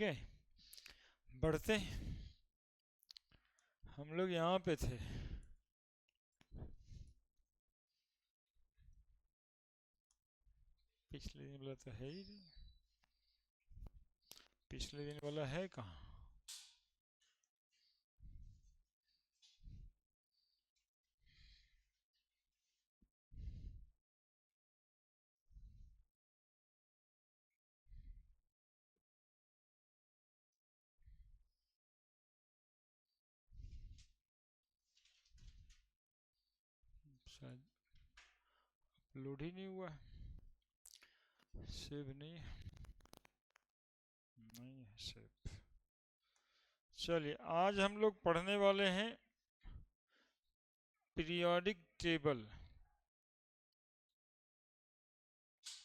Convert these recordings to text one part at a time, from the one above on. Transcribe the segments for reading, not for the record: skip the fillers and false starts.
है। बढ़ते हम लोग यहाँ पे थे। पिछले दिन वाला तो है ही नहीं। पिछले दिन वाला है कहाँ? शायद अपलोड ही नहीं हुआ है। सेव नहीं है। नहीं है सेव। चलिए आज हम लोग पढ़ने वाले हैं पीरियोडिक टेबल।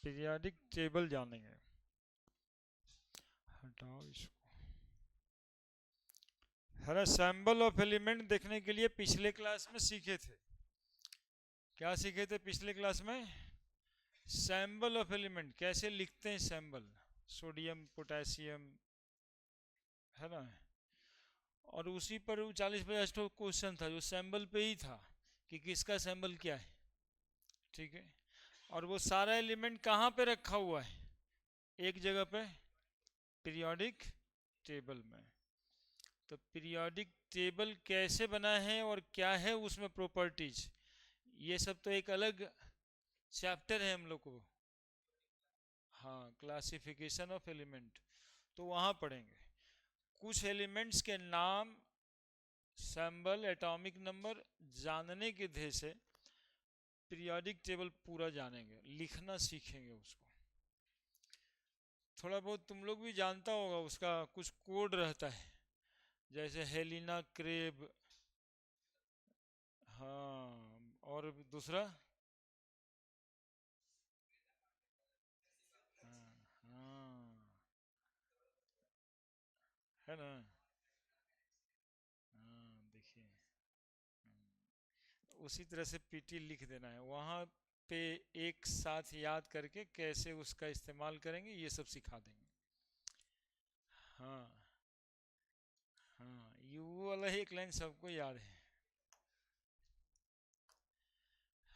पीरियोडिक टेबल जानेंगे। हटाओ इसको। है ना, सैम्बल ऑफ एलिमेंट देखने के लिए पिछले क्लास में सीखे थे। क्या सीखे थे पिछले क्लास में? सैम्बल ऑफ एलिमेंट कैसे लिखते हैं सैम्बल। सोडियम पोटेशियम, है ना। और उसी पर 40-50 क्वेश्चन था जो सैम्बल पे ही था कि किसका सैम्बल क्या है। ठीक है। और वो सारा एलिमेंट कहाँ पे रखा हुआ है? एक जगह पे, पीरियोडिक टेबल में। तो पीरियोडिक टेबल कैसे बना है और क्या है उसमें प्रॉपर्टीज, ये सब तो एक अलग चैप्टर है हम लोग को। हाँ, क्लासिफिकेशन ऑफ एलिमेंट, तो वहाँ पढ़ेंगे। कुछ एलिमेंट्स के नाम, सैम्बल, एटॉमिक नंबर जानने के ध्येय से पीरियोडिक टेबल पूरा जानेंगे, लिखना सीखेंगे उसको। थोड़ा बहुत तुम लोग भी जानता होगा, उसका कुछ कोड रहता है, जैसे हेलिना क्रेब। हाँ, और दूसरा। हाँ हाँ, है ना। हाँ देखिए, उसी तरह से पीटी लिख देना है वहाँ पे। एक साथ याद करके कैसे उसका इस्तेमाल करेंगे ये सब सिखा देंगे। हाँ हाँ, यू वाला एक लाइन सबको याद है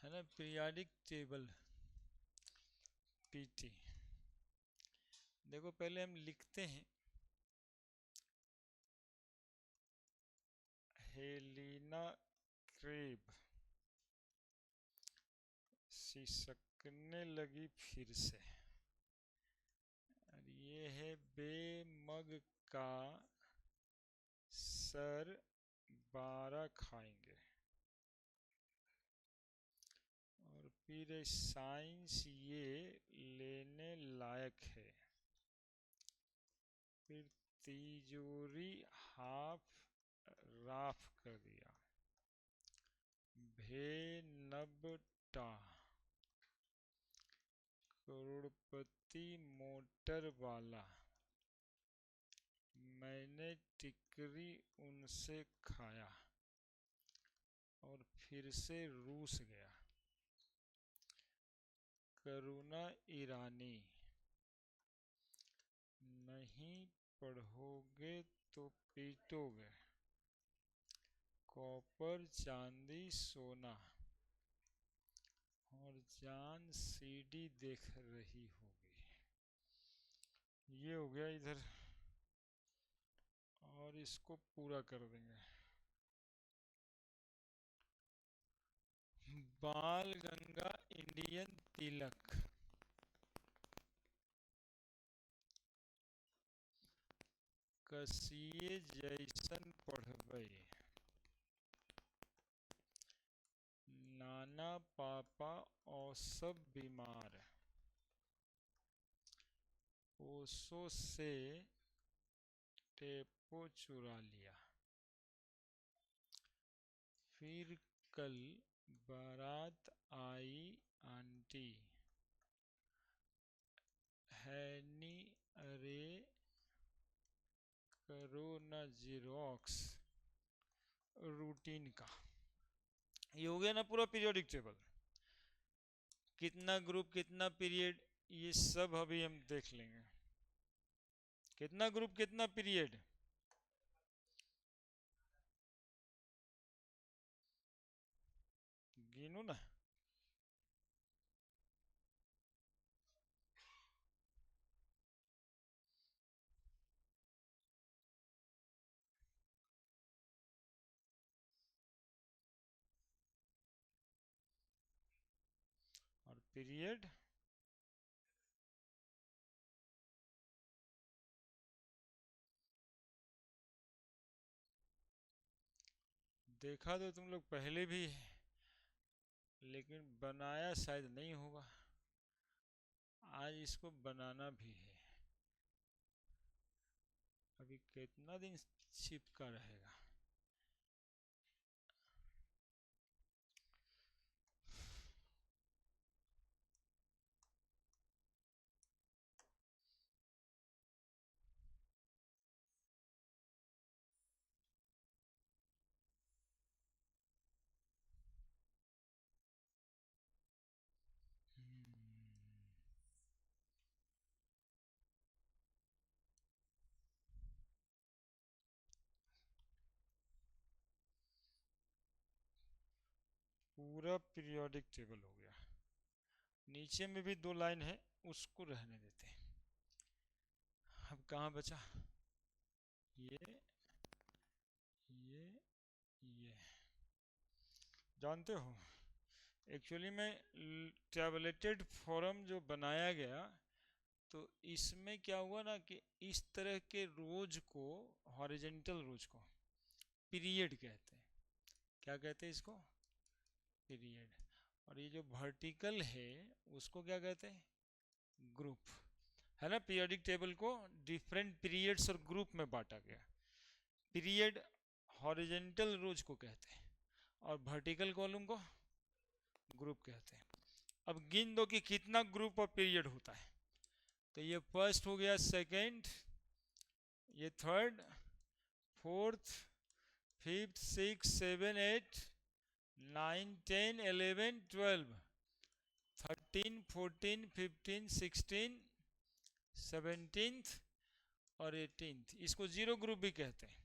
ना। Periodic table, PT. देखो पहले हम लिखते हैं हेलिना क्रेब सिसकने लगी फिर से। और ये है बेमग का सर 12 खाएंगे। और फिर साइंस ये लेने लायक है। फिर तिजोरी हाफ राफ कर दिया। भेनबटा करोड़पति मोटर वाला, मैंने टिकरी उनसे खाया और फिर से रूस गया। करुणा ईरानी, नहीं पढ़ोगे तो पीटोगे। कॉपर चांदी सोना, और जान सीडी देख रही होगी। ये हो गया इधर, और इसको पूरा कर देंगे। बाल गंगा इंडियन तिलक, कसिए जैसन पढ़बै। नाना पापा और सब बीमार, ओशो से टेपो चुरा लिया। फिर कल बारात आई आंटी, हैनी अरे करो न जीरोक्स रूटीन का। ये हो गया ना पूरा पीरियोडिक टेबल। कितना ग्रुप, कितना पीरियड, ये सब अभी हम देख लेंगे। कितना ग्रुप कितना पीरियड? गिनो ना। और पीरियड देखा तो तुम लोग पहले भी है, लेकिन बनाया शायद नहीं होगा। आज इसको बनाना भी है। अभी कितना दिन चिपका रहेगा? पूरा पीरियोडिक टेबल हो गया। नीचे में भी दो लाइन है, उसको रहने देते हैं। अब कहाँ बचा? ये ये जानते हो, एक्चुअली में टैबलेटेड फॉर्म जो बनाया गया, तो इसमें क्या हुआ ना कि इस तरह के रोज को, हॉरिजेंटल रोज को पीरियड कहते हैं। क्या कहते हैं इसको? पीरियड। और ये जो वर्टिकल है उसको क्या कहते हैं? ग्रुप। है ना, पीरियोडिक टेबल को डिफरेंट पीरियड्स और ग्रुप में बांटा गया। पीरियड हॉरिजेंटल रोज को कहते हैं और वर्टिकल कॉलम को ग्रुप कहते हैं। अब गिन दो कि कितना ग्रुप और पीरियड होता है। तो ये फर्स्ट हो गया, सेकंड, ये third, fourth, fifth, six, seven, eight, 9, 10, 11, 12, 13, 14, 15, 16, 17 और 18। इसको जीरो ग्रुप भी कहते हैं।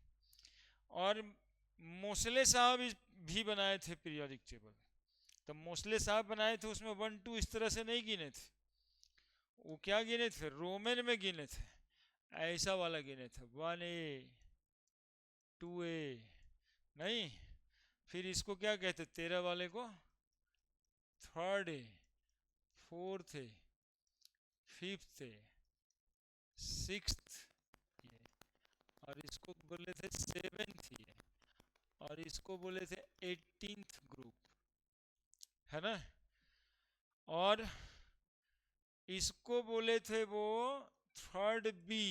और मोसले साहब भी बनाए थे पीरियोडिक टेबल। तो मोसले साहब बनाए थे, उसमें 1 2 इस तरह से नहीं गिने थे। वो क्या गिने थे? रोमन में गिने थे। ऐसा वाला गिने थे, 1A, 2A, नहीं। फिर इसको क्या कहते? 13 वाले को third A, fourth A, fifth A, sixth ये, और इसको बोले थे सेवेंथ ये, और इसको बोले थे 18th ग्रुप। है ना? और इसको बोले थे वो थर्ड बी,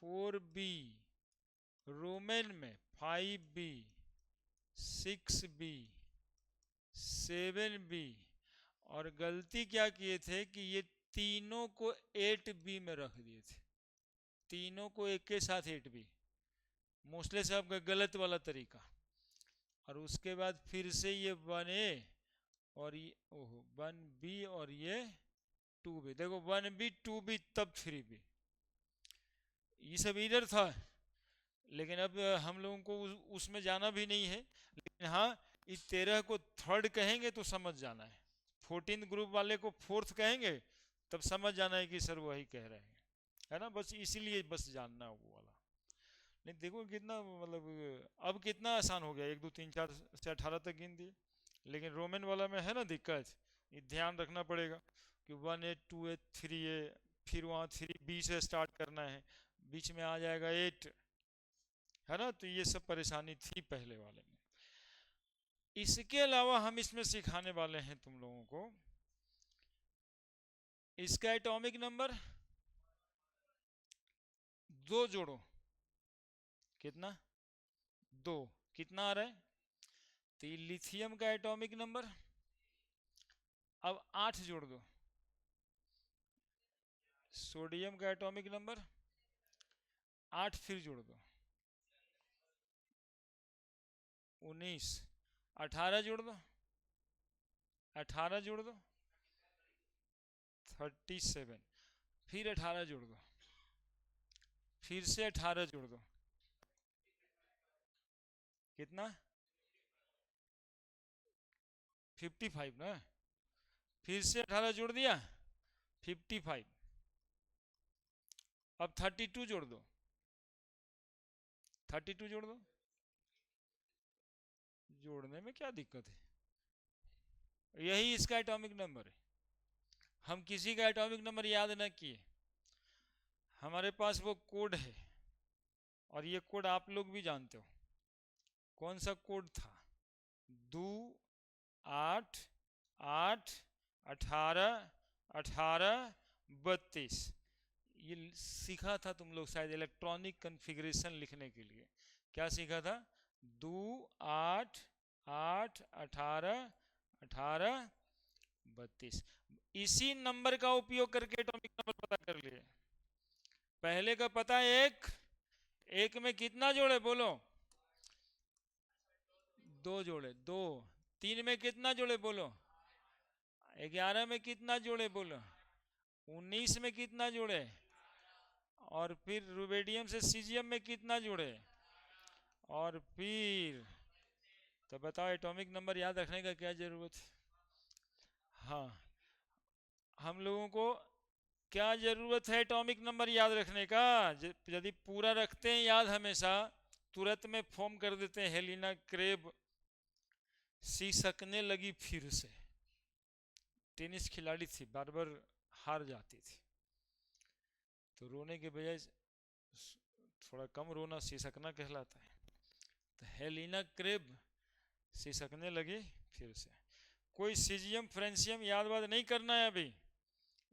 4B, रोमन में 5B, 6B, 7B। और गलती क्या किए थे कि ये तीनों को 8B में रख दिए थे। तीनों को एक के साथ 8B, मोस्टले साहब का गलत वाला तरीका। और उसके बाद फिर से ये 1A और ये ओहो 1B और ये 2B। देखो 1B 2B तब 3B, ये सब इधर था। लेकिन अब हम लोगों को उसमें जाना भी नहीं है। लेकिन हाँ, इस 13 को थर्ड कहेंगे तो समझ जाना है, 14 ग्रुप वाले को फोर्थ कहेंगे तब समझ जाना है कि सर वही कह रहे हैं। है ना, बस इसीलिए बस जानना है वो वाला। नहीं देखो कितना मतलब, अब कितना आसान हो गया, 1 2 3 4 से 18 तक गिन दिए। लेकिन रोमन वाला में है ना दिक्कत, ये ध्यान रखना पड़ेगा कि 1A 2A 3A, फिर वहाँ 3B से स्टार्ट करना है, बीच में आ जाएगा 8। है ना, तो ये सब परेशानी थी पहले वाले में। इसके अलावा हम इसमें सिखाने वाले हैं तुम लोगों को इसका एटॉमिक नंबर। दो जोड़ो, कितना? दो। कितना आ रहा है? तो लिथियम का एटॉमिक नंबर। अब 8 जोड़ दो। सोडियम का एटॉमिक नंबर 8, फिर जोड़ दो 19। 18 जोड़ दो, 18 जोड़ दो 37, फिर 18 जोड़ दो फिर से 18 जोड़ दो, कितना? 55 ना। फिर से 18 जोड़ दिया, 55। अब 32 जोड़ दो, 32 जोड़ दो। जोड़ने में क्या दिक्कत है, यही इसका एटॉमिक नंबर है। हम किसी का एटॉमिक नंबर याद न किए, हमारे पास वो कोड है, और ये कोड आप लोग भी जानते हो। कौन सा कोड था? 2 8 8 18 18 32। ये सीखा था तुम लोग शायद इलेक्ट्रॉनिक कॉन्फ़िगरेशन लिखने के लिए। क्या सीखा था? 2 8 8 18 18 32। इसी नंबर का उपयोग करके एटॉमिक नंबर पता कर लिए। पहले का पता है, एक में कितना जोड़े बोलो? 2 जोड़े, 2। 3 में कितना जोड़े बोलो? 11 में कितना जोड़े बोलो? 19 में कितना जोड़े? और फिर रुबेडियम से सीजियम में कितना जोड़े? और फिर तो बताओ एटॉमिक नंबर याद रखने का क्या जरूरत है? हाँ, हम लोगों को क्या जरूरत है एटॉमिक नंबर याद रखने का? यदि पूरा रखते हैं याद हमेशा, तुरंत में फॉर्म कर देते हैं। हेलिना क्रेब सिसकने लगी फिर से। टेनिस खिलाड़ी थी, बार बार हार जाती थी, तो रोने के बजाय थोड़ा कम रोना सिसकना कहलाता है। तो हेलिना क्रेब सिसकने लगी फिर से। कोई सीजियम फ्रेंसियम याद वाद नहीं करना है अभी।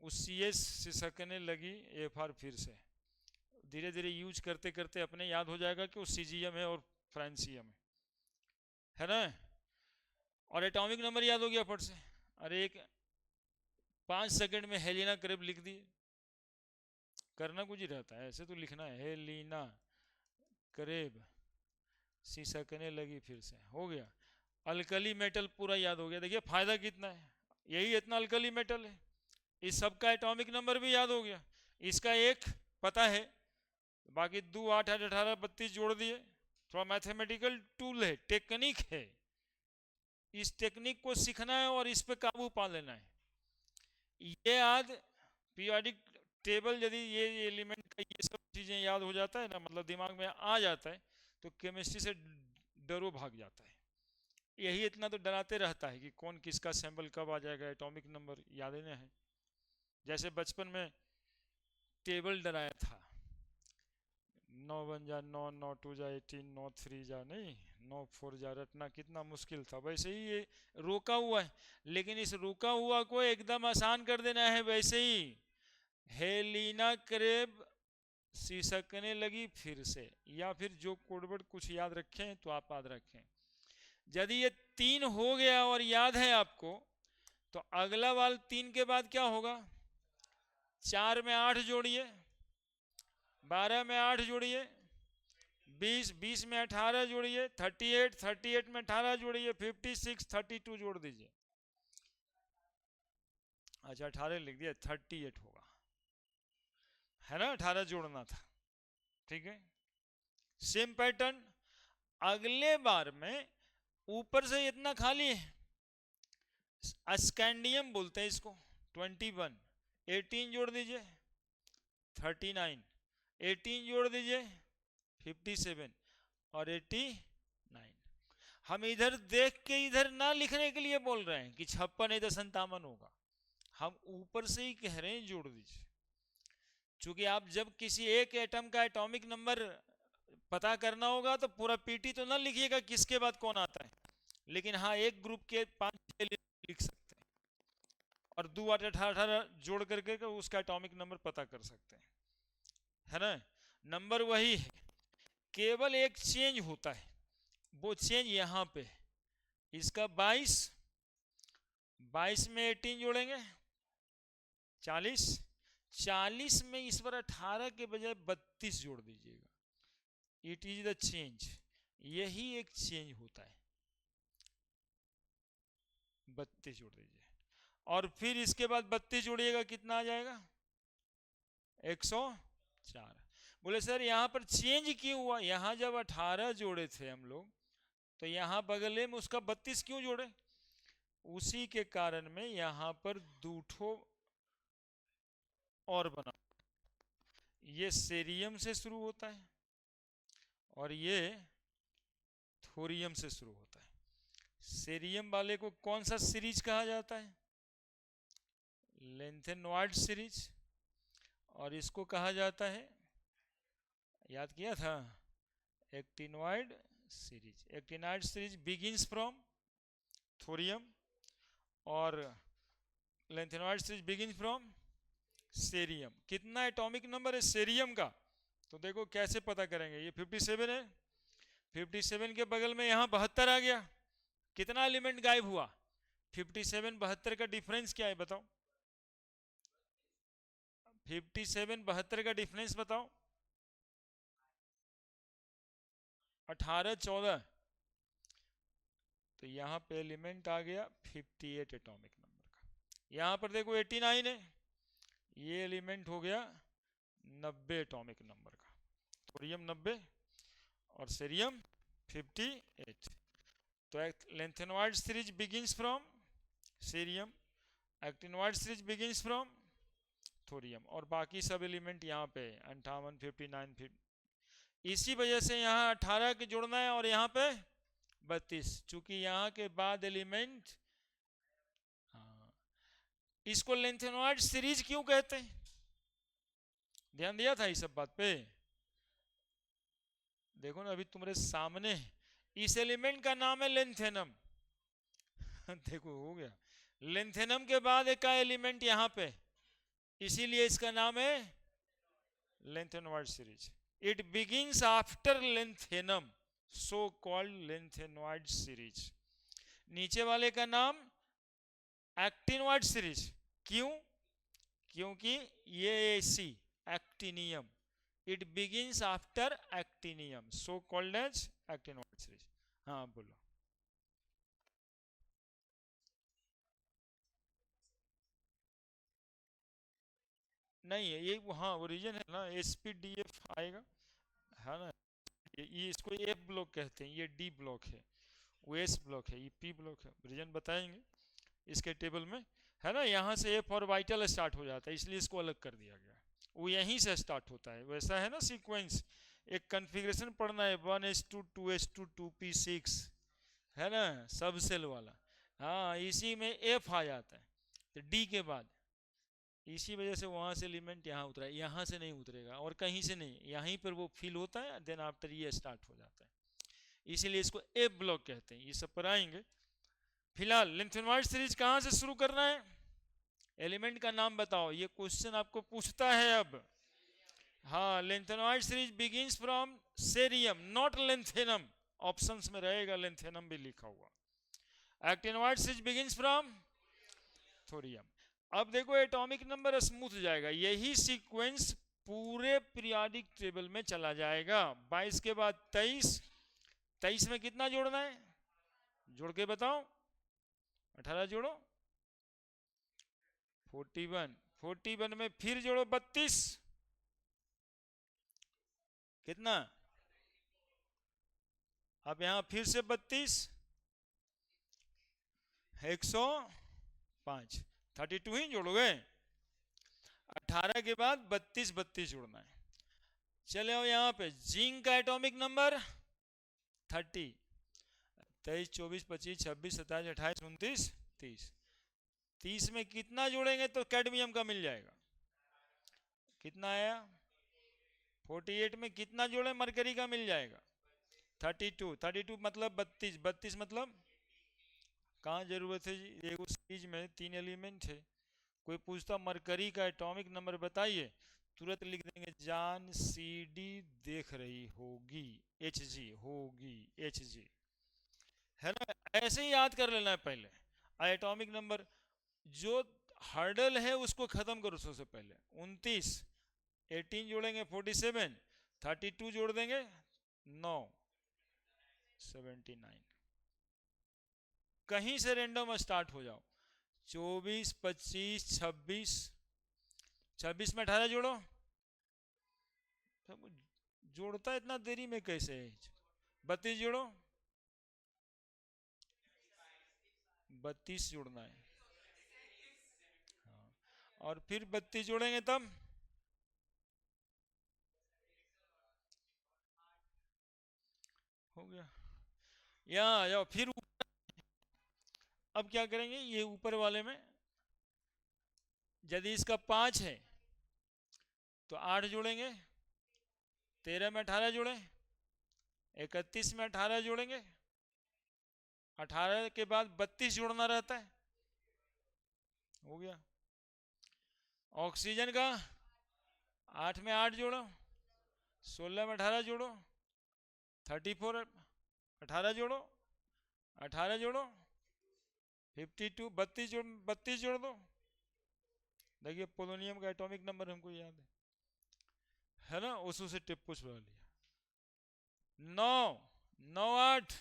उस सी एस सिसकने लगी, एफ आर फिर से। धीरे धीरे यूज करते करते अपने याद हो जाएगा कि वो सीजियम है और फ्रेंसियम है ना। और एटॉमिक नंबर याद हो गया फट से। अरे एक 5 सेकंड में हेलिना क्रेब लिख दिए। करना कुछ ही रहता है, ऐसे तो लिखना है, हेलिना क्रेब सिसकने लगी फिर से, हो गया। अल्कली मेटल पूरा याद हो गया। देखिए फायदा कितना है, यही इतना अल्कली मेटल है। इस सब का एटॉमिक नंबर भी याद हो गया। इसका एक पता है, बाकी 2 8 8 18 32 जोड़ दिए। थोड़ा मैथमेटिकल टूल है, टेक्निक है। इस टेक्निक को सीखना है और इस पे काबू पा लेना है। ये याद पीरियोडिक टेबल, यदि ये एलिमेंट का ये सब चीजें याद हो जाता है ना, मतलब दिमाग में आ जाता है, तो केमिस्ट्री से डरो भाग जाता है। यही इतना तो डराते रहता है कि कौन किसका सैंपल कब आ जाएगा, एटॉमिक नंबर याद ही नहीं है। जैसे बचपन में टेबल डराया था, 9 1 जा 9, 9 2 जा 18, 9 3 जा नहीं, 9 4 जा रटना कितना मुश्किल था। वैसे ही ये रोका हुआ है, लेकिन इस रोका हुआ को एकदम आसान कर देना है। वैसे ही हेलिना क्रेब सिसकने लगी फिर से, या फिर जो कोडवर्ड कुछ याद रखें तो आप याद रखें। यदि ये 3 हो गया और याद है आपको, तो अगला वाल 3 के बाद क्या होगा? 4 में 8 जोड़िए, 12 में 8 जोड़िए, 20 20 में 18 जोड़िए, 38 38 में 18 जोड़िए, 56 32 जोड़ दीजिए। अच्छा 18 लिख दिया, 38 होगा, है ना। 18 जोड़ना था, ठीक है। सेम पैटर्न अगले बार में। ऊपर से इतना खाली है, स्कैंडियम बोलते हैं इसको। 21 18 जोड़ दीजिए, 39 18 जोड़ दीजिए, 57 और 89। हम इधर देख के इधर ना लिखने के लिए बोल रहे हैं कि 56 नहीं तो 57 होगा, हम ऊपर से ही कह रहे हैं जोड़ दीजिए। क्योंकि आप जब किसी एक एटम का एटॉमिक नंबर पता करना होगा तो पूरा पीटी तो ना लिखिएगा किसके बाद कौन आता है, लेकिन हाँ एक ग्रुप के 5 लिख सकते हैं, और 2 8 18 18 जोड़ करके उसका एटॉमिक नंबर पता कर सकते हैं, है ना। नंबर वही है, केवल एक चेंज होता है, वो चेंज यहाँ पे। इसका 22 22 में 18 जोड़ेंगे 40, 40 में इस बार 18 के बजाय 32 जोड़ दीजिएगा। इट इज द चेंज, यही एक चेंज होता है। 32 जोड़ दीजिए, और फिर इसके बाद 32 जोड़िएगा, कितना आ जाएगा? 104। बोले सर यहाँ पर चेंज क्यों हुआ, यहाँ जब 18 जोड़े थे हम लोग तो यहाँ बगले में उसका 32 क्यों जोड़े, उसी के कारण में यहाँ पर दूठो और बना। ये सेरियम से शुरू होता है और ये थोरियम से शुरू होता है। सेरियम वाले को कौन सा सीरीज कहा जाता है, लेंथेनॉइड सीरीज, और इसको कहा जाता है, याद किया था, actinoid series. Actinoid series begins from thorium और lanthanoid series begins from cerium. कितना एटॉमिक नंबर है सेरियम का, तो देखो कैसे पता करेंगे, ये 57 है, 57 के बगल में यहाँ 72 आ गया, कितना एलिमेंट गायब हुआ, 57 72 का डिफरेंस क्या है बताओ, 57 72 का डिफरेंस बताओ, 18 14, तो यहाँ पे एलिमेंट आ गया 58 एटॉमिक नंबर का। यहाँ पर देखो 89 है, ये एलिमेंट हो गया 90 एटॉमिक नंबर का, थोरियम 90 और सेरियम 58। तो lanthanoid series begins from cerium, actinoid series begins from thorium, और बाकी सब एलिमेंट यहाँ पे 58 59 50। इसी वजह से यहाँ 18 के जोड़ना है और यहाँ पे 32, चूंकि यहाँ के बाद एलिमेंट, हाँ, इसको लेंथेनॉइड सीरीज क्यों कहते हैं, ध्यान दिया था इस सब बात पे, देखो ना अभी तुम्हारे सामने, इस एलिमेंट का नाम है लेंथेनम देखो हो गया, लेंथेनम के बाद एक का एलिमेंट यहाँ पे, इसीलिए इसका नाम है lanthanoid series. It begins after lanthanum, so called lanthanoid series. नीचे वाले का नाम एक्टिनॉइड सीरीज, क्यों, क्योंकि ये see actinium, it begins after actinium, so called as actinoid series. हाँ बोलो। नहीं है ये, हाँ ओरिजिन है ना, SPDF आएगा, है ना, ये इसको F ब्लॉक कहते हैं, ये D ब्लॉक है, वो S ब्लॉक है, ये P ब्लॉक है, रीजन बताएंगे इसके टेबल में, है ना। यहाँ से F ऑर्बिटल स्टार्ट हो जाता है, इसलिए इसको अलग कर दिया गया, वो यहीं से स्टार्ट होता है, वैसा है ना सीक्वेंस, एक कन्फिग्रेशन पढ़ना है 1s2 2s2 2p6, है ना, सब सेल वाला, हाँ इसी में F आ जाता है, तो D के बाद, इसी वजह से वहां से एलिमेंट यहाँ उतरा, यहाँ से नहीं उतरेगा और कहीं से नहीं, यहीं पर वो फिल होता है, देन आफ्टर ये स्टार्ट हो जाता है, इसीलिए इसको ए ब्लॉक कहते हैं, ये सब पर आएंगे। फिलहाल लेंथेनॉइड सीरीज कहाँ से शुरू करना है, एलिमेंट का नाम बताओ, ये क्वेश्चन आपको पूछता है अब। हाँ, lanthanoid series begins from cerium, not lanthanum, options में रहेगा लेंथेनम भी लिखा हुआ। Actinoid series begins from thorium. अब देखो एटॉमिक नंबर स्मूथ जाएगा, यही सीक्वेंस पूरे पीरियोडिक टेबल में चला जाएगा। 22 के बाद 23, 23 में कितना जोड़ना है, जोड़ के बताओ, 18 जोड़ो 41, 41 में फिर जोड़ो 32, कितना, अब यहां फिर से 32, 105, 32 ही जोड़ोगे, 18 के बाद 32 32 जोड़ना है। चले आओ यहाँ पे, जिंक का एटॉमिक नंबर 30, 23 24 25 26 27 28 29 30, 30 में कितना जोड़ेंगे तो कैडमियम का मिल जाएगा, कितना आया, 48 में कितना जोड़े मरकरी का मिल जाएगा, 32, 32 मतलब 32, 32 मतलब, कहाँ जरूरत है जी, एक सीरीज में 3 एलिमेंट है, कोई पूछता मरकरी का एटॉमिक नंबर बताइए, तुरंत लिख देंगे जान CD देख रही होगी, Hg होगी, Hg, है ना, ऐसे ही याद कर लेना है पहले एटॉमिक नंबर, जो हर्डल है उसको खत्म करो सबसे पहले। 29, 18 जोड़ेंगे 47, 32 जोड़ देंगे 9, 79, कहीं से रेंडम स्टार्ट हो जाओ, 24 25 26, 26 में 18 जोड़ो तो जोड़ता इतना देरी में कैसे है? 32 जोड़ो, 32 जोड़ना है। हाँ, और फिर 32 जोड़ेंगे तब हो गया। यहाँ आ जाओ फिर। अब क्या करेंगे, ये ऊपर वाले में यदि इसका 5 है तो 8 जोड़ेंगे, 13 में 18 जोड़े, 31 में 18 जोड़ेंगे, 18 के बाद 32 जोड़ना रहता है। हो गया। ऑक्सीजन का 8 में 8 जोड़ो, 16 में 18 जोड़ो, 34, 18 जोड़ो, 18 जोड़ो, 52, 32 जोड़ दो। देखिए पोलोनियम का एटॉमिक नंबर हमको याद है ना, उसमें से टिप्पो छुड़ा लिया। 9, 9, 8,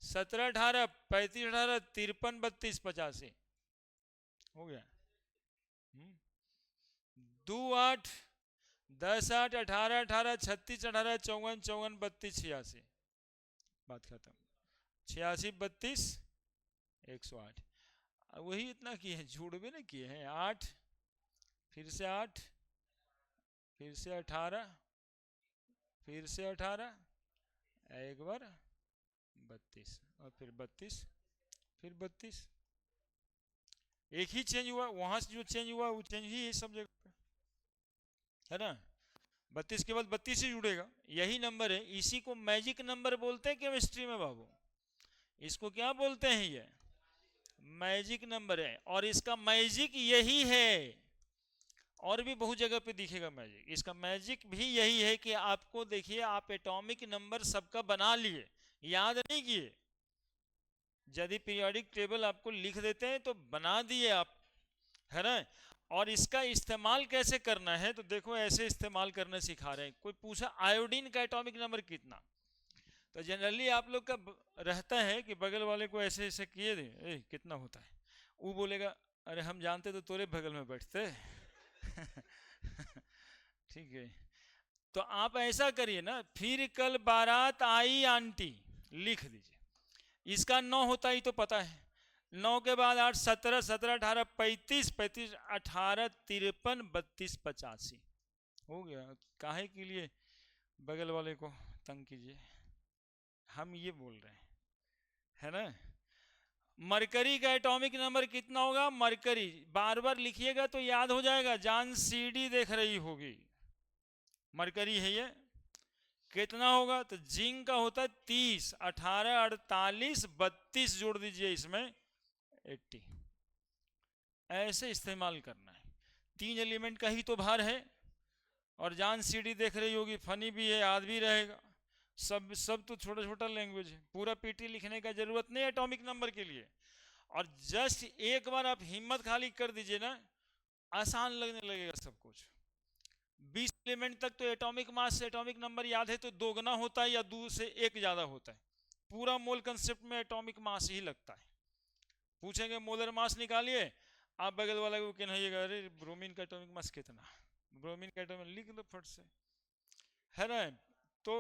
17, 18, 35, 18, 53, 32, 85 हो गया। 2, 8, 10, 8, 18, 18, 36, 18, 54, 54, 32, 86 बात खत्म। 86, 32, 108। वही इतना किए हैं, जोड़ भी नहीं किए हैं। 8, फिर से 8, फिर से 18, फिर से 18, एक बार 32, और फिर 32, फिर 32। एक ही चेंज हुआ, वहां से जो चेंज हुआ वो चेंज ही है सब जगह पे, है ना। 32 के बाद 32 ही जुड़ेगा, यही नंबर है। इसी को मैजिक नंबर बोलते हैं केमिस्ट्री में बाबू। इसको क्या बोलते हैं? ये मैजिक नंबर है, और इसका मैजिक यही है। और भी बहुत जगह पे दिखेगा मैजिक। इसका मैजिक भी यही है कि आपको देखिए, आप एटॉमिक नंबर सबका बना लिए, याद नहीं किए। यदि पीरियोडिक टेबल आपको लिख देते हैं तो बना दिए आप, है ना। और इसका इस्तेमाल कैसे करना है तो देखो, ऐसे इस्तेमाल करना सिखा रहे हैं। कोई पूछा आयोडीन का एटॉमिक नंबर कितना, तो जनरली आप लोग का रहता है कि बगल वाले को ऐसे ऐसे किए दे, कितना होता है। वो बोलेगा अरे हम जानते तो तोरे बगल में बैठते। ठीक है। तो आप ऐसा करिए ना, फिर कल बारात आई आंटी लिख दीजिए। इसका 9 होता ही तो पता है। 9 के बाद 8, 17, 17, 18, 35, 35, 18, 53, 32, 85 हो गया। काहे के लिए बगल वाले को तंग कीजिए, हम ये बोल रहे हैं, है ना। मरकरी का एटॉमिक नंबर कितना होगा? मरकरी बार बार लिखिएगा तो याद हो जाएगा। जान सीडी देख रही होगी, मरकरी है ये। कितना होगा? तो जिंक का होता है 30, 18, 48, 32 जोड़ दीजिए इसमें 80। ऐसे इस्तेमाल करना है। 3 एलिमेंट का ही तो भार है। और जान सीडी देख रही होगी, फनी भी है, याद भी रहेगा। सब तो छोटा छोटा लैंग्वेज है, पूरा पीटी लिखने का जरूरत नहीं एटॉमिक नंबर के लिए। और जस्ट एक बार आप हिम्मत खाली कर दीजिए ना, आसान लगने लगेगा सब कुछ। 20 एलिमेंट तक तो एटॉमिक मास से एटॉमिक नंबर याद है तो दोगुना होता है या 2 से 1 ज्यादा होता है। पूरा मोल कंसेप्ट में एटॉमिक मास ही लगता है। पूछेंगे मोलर मास निकालिए, आप बगल वाला को कहिएगा अरे ब्रोमीन का एटॉमिक मास कितना, ब्रोमीन का एटॉमिक लिख लो फट से, है ना। तो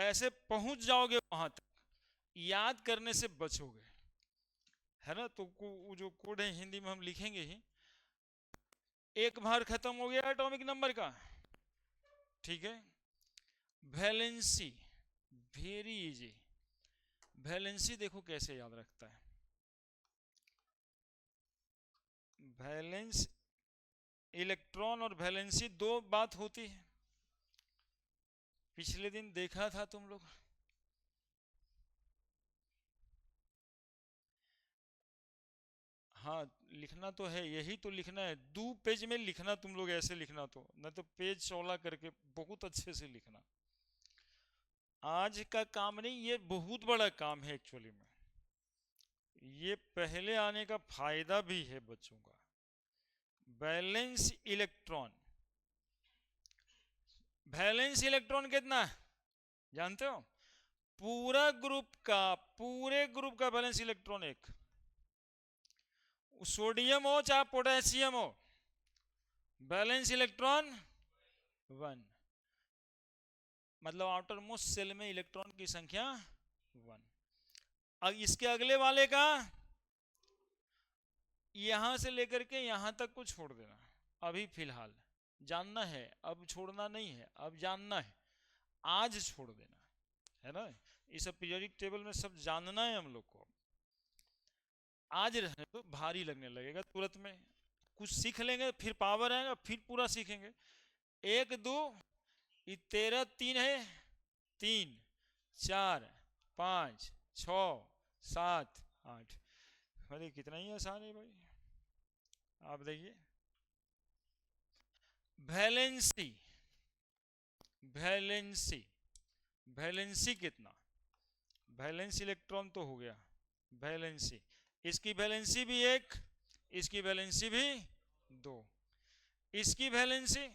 ऐसे पहुंच जाओगे वहां तक, याद करने से बचोगे, है ना। तो वो जो कोड है हिंदी में हम लिखेंगे ही। एक भार खत्म हो गया एटॉमिक नंबर का, ठीक है। Valency very easy. वैलेंसी देखो कैसे याद रखता है। वैलेंस इलेक्ट्रॉन और वैलेंसी दो बात होती है, पिछले दिन देखा था तुम लोग। हाँ लिखना तो है, यही तो लिखना है। 2 पेज में लिखना तुम लोग, ऐसे लिखना तो न तो पेज चौड़ा करके बहुत अच्छे से लिखना। आज का काम नहीं, ये बहुत बड़ा काम है एक्चुअली में। ये पहले आने का फायदा भी है बच्चों का। बैलेंस इलेक्ट्रॉन, बैलेंस इलेक्ट्रॉन कितना जानते हो? पूरा ग्रुप का, पूरे ग्रुप का बैलेंस इलेक्ट्रॉन एक। सोडियम हो चाहे पोटेशियम हो, बैलेंस इलेक्ट्रॉन 1। मतलब आउटर मोस्ट सेल में इलेक्ट्रॉन की संख्या 1। अब इसके अगले वाले का यहां से लेकर के यहां तक को छोड़ देना, अभी फिलहाल जानना है, अब छोड़ना नहीं है, अब जानना है, आज छोड़ देना है ना। ये सब पीरियोडिक टेबल में सब जानना है हम लोग को। आज रहने तो भारी लगने लगेगा तुरंत में, कुछ सीख लेंगे फिर पावर आएगा फिर पूरा सीखेंगे। 1 2 ये 13 3 है, 3 4 5 6 7 8। अरे कितना ही आसान है भाई। आप देखिए वैलेंसी, वैलेंसी, वैलेंसी कितना, वैलेंस इलेक्ट्रॉन तो हो गया वैलेंसी, इसकी वैलेंसी भी 1, इसकी वैलेंसी भी 2, इसकी वैलेंसी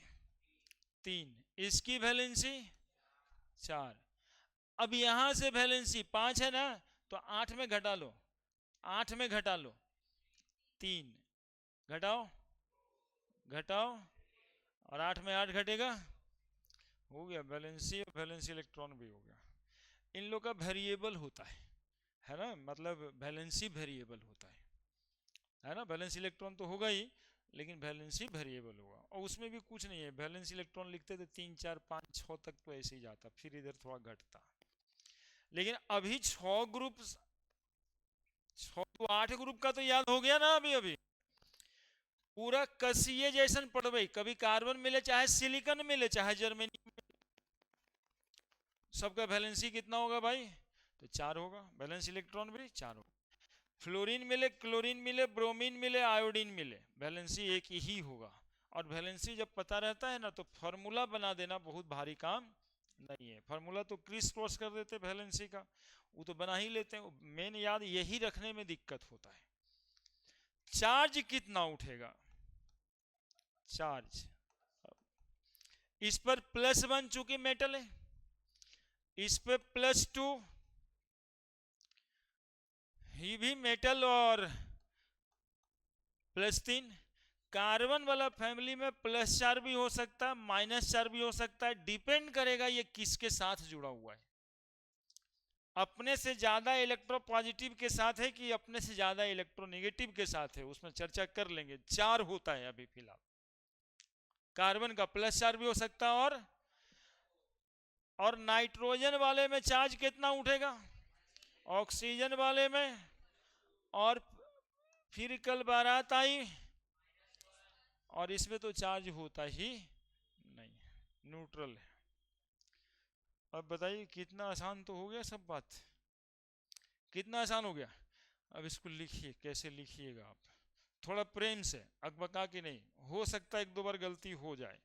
3, इसकी वैलेंसी 4। अब यहां से वैलेंसी 5 है ना, तो 8 में घटा लो, 8 में घटा लो 3, घटाओ घटाओ, और 8 में 8 घटेगा, हो गया वैलेंसी और वैलेंसी इलेक्ट्रॉन भी हो गया। इन लोग का वेरिएबल होता है ना, मतलब वैलेंसी वेरिएबल होता है ना। वैलेंस इलेक्ट्रॉन तो होगा ही, लेकिन वैलेंसी वेरिएबल होगा, और उसमें भी कुछ नहीं है। वैलेंस इलेक्ट्रॉन लिखते थे 3 4 5 6 तक तो ऐसे ही जाता, फिर इधर थोड़ा घटता, लेकिन अभी 6 ग्रुप, 6 तो 8 ग्रुप का तो याद हो गया ना अभी अभी। पूरा कसिए जैसन पढ़वे, कभी कार्बन मिले चाहे सिलिकॉन मिले चाहे जर्मेनियम, सबका वैलेंसी कितना होगा भाई, तो 4 होगा, वैलेंस इलेक्ट्रॉन भी 4 होगा। फ्लोरीन मिले, क्लोरीन मिले, ब्रोमीन मिले, आयोडीन मिले, वैलेंसी एक ही होगा। और वैलेंसी जब पता रहता है ना, तो फार्मूला बना देना बहुत भारी काम नहीं है। फार्मूला तो क्रिस क्रॉस कर देते वैलेंसी का, वो तो बना ही लेते हैं, मेन याद यही रखने में दिक्कत होता है। चार्ज कितना उठेगा, चार्ज इस पर +1 चूंकि मेटल है, इस पे +2, ये भी मेटल और +3। कार्बन वाला फैमिली में +4 भी हो सकता है, -4 भी हो सकता है, डिपेंड करेगा ये किसके साथ जुड़ा हुआ है, अपने से ज्यादा इलेक्ट्रोपॉजिटिव के साथ है कि अपने से ज्यादा इलेक्ट्रोनेगेटिव के साथ है, उसमें चर्चा कर लेंगे। 4 होता है अभी फिलहाल, कार्बन का +4 भी हो सकता है। और नाइट्रोजन वाले में चार्ज कितना उठेगा, ऑक्सीजन वाले में, और फिर कल बारात आई, और इसमें तो चार्ज होता ही नहीं, न्यूट्रल है। अब बताइए कितना आसान तो हो गया सब बात, कितना आसान हो गया। अब इसको लिखिए, कैसे लिखिएगा आप, थोड़ा प्रेम से, अकबका के नहीं, हो सकता है 1 2 बार गलती हो जाए।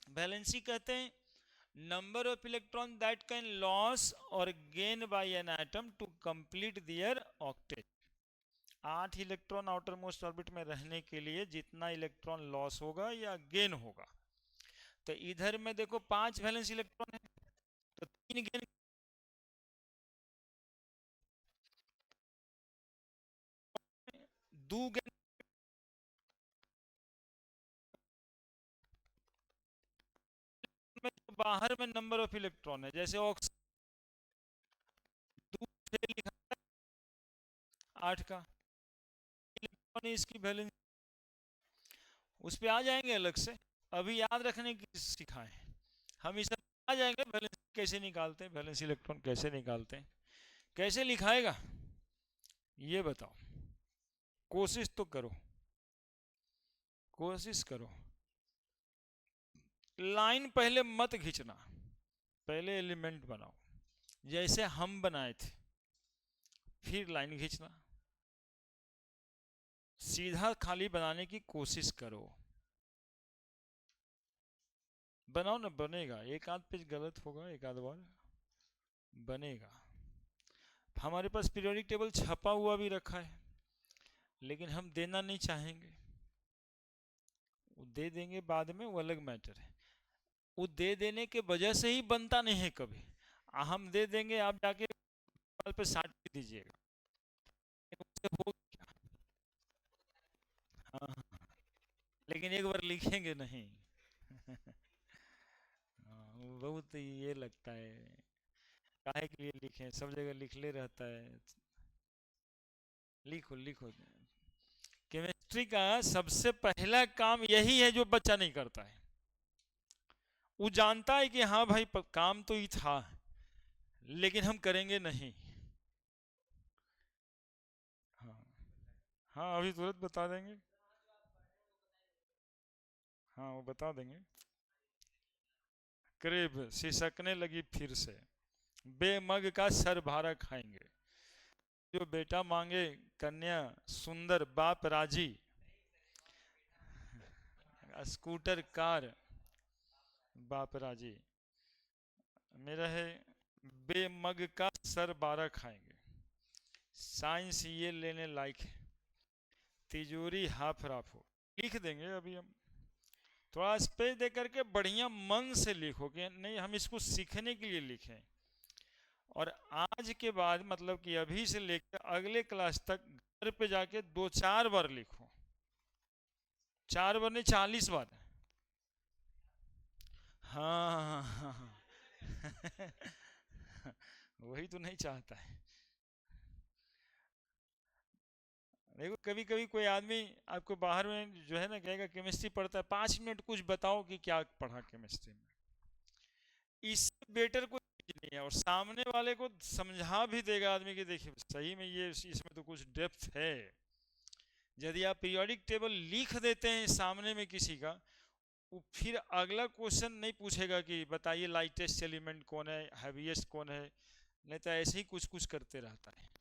वैलेंसी कहते हैं number of electron that can loss और gain by an atom to complete their octet. 8 electron outermost orbit में रहने के लिए जितना इलेक्ट्रॉन लॉस होगा या गेन होगा, तो इधर में देखो 5 वैलेंस इलेक्ट्रॉन है, तो 3 गेन, 2 गेन में, बाहर में नंबर ऑफ इलेक्ट्रॉन है, जैसे ऑक्सीजन 2 से लिखा है 8 का इलेक्ट्रॉन, इसकी वैलेंस उस पर आ जाएंगे अलग से, अभी याद रखने की सिखाएं हम, इस आ जाएंगे वैलेंस कैसे निकालते हैं, वैलेंस इलेक्ट्रॉन कैसे निकालते हैं, कैसे लिखाएगा ये बताओ, कोशिश तो करो, कोशिश करो। लाइन पहले मत खींचना, पहले एलिमेंट बनाओ जैसे हम बनाए थे, फिर लाइन खींचना, सीधा खाली बनाने की कोशिश करो, बनाओ ना, बनेगा। एक आध पेज गलत होगा, एक आध बार बनेगा। हमारे पास पीरियोडिक टेबल छपा हुआ भी रखा है, लेकिन हम देना नहीं चाहेंगे, वो दे देंगे बाद में, वो अलग मैटर है। वो दे देने के वजह से ही बनता नहीं है कभी, हम दे देंगे, आप जाके पे साट भी दीजिएगा, हो क्या? हाँ, लेकिन एक बार लिखेंगे नहीं। बहुत ये लगता है, काहे के लिए लिखें, सब जगह लिखले रहता है। लिखो लिखो। केमिस्ट्री का सबसे पहला काम यही है जो बच्चा नहीं करता है। वो जानता है कि हाँ भाई काम तो ही था, लेकिन हम करेंगे नहीं। हाँ हाँ, अभी तुरंत बता देंगे। हाँ वो बता देंगे। करीब सिसकने लगी फिर से, बेमग का सर भारा खाएंगे। जो बेटा मांगे कन्या सुंदर बाप राजी, स्कूटर कार बाप राजी। मेरा है बेमग का सर बारह खाएंगे। साइंस ये लेने लायक है, तिजोरी हाफ राफ हो। लिख देंगे अभी हम। थोड़ा स्पेस दे करके बढ़िया मन से लिखो कि नहीं हम इसको सीखने के लिए लिखें। और आज के बाद मतलब कि अभी से लेकर अगले क्लास तक घर पे जाके 2-4 बार लिखो। 4 बार नहीं, 40 बार। हाँ हाँ हाँ। वही तो नहीं चाहता है। देखो कभी कभी कोई आदमी आपको बाहर में जो है ना कहेगा केमिस्ट्री पढ़ता है, 5 मिनट कुछ बताओ कि क्या पढ़ा केमिस्ट्री में। इससे बेटर कोई चीज नहीं है, और सामने वाले को समझा भी देगा आदमी कि देखिए सही में ये इसमें तो कुछ डेप्थ है। यदि आप पीरियोडिक टेबल लिख देते हैं सामने में किसी का, वो फिर अगला क्वेश्चन नहीं पूछेगा कि बताइए लाइटेस्ट एलिमेंट कौन है, हैवीएस्ट कौन है। नहीं तो ऐसे ही कुछ कुछ करते रहता है।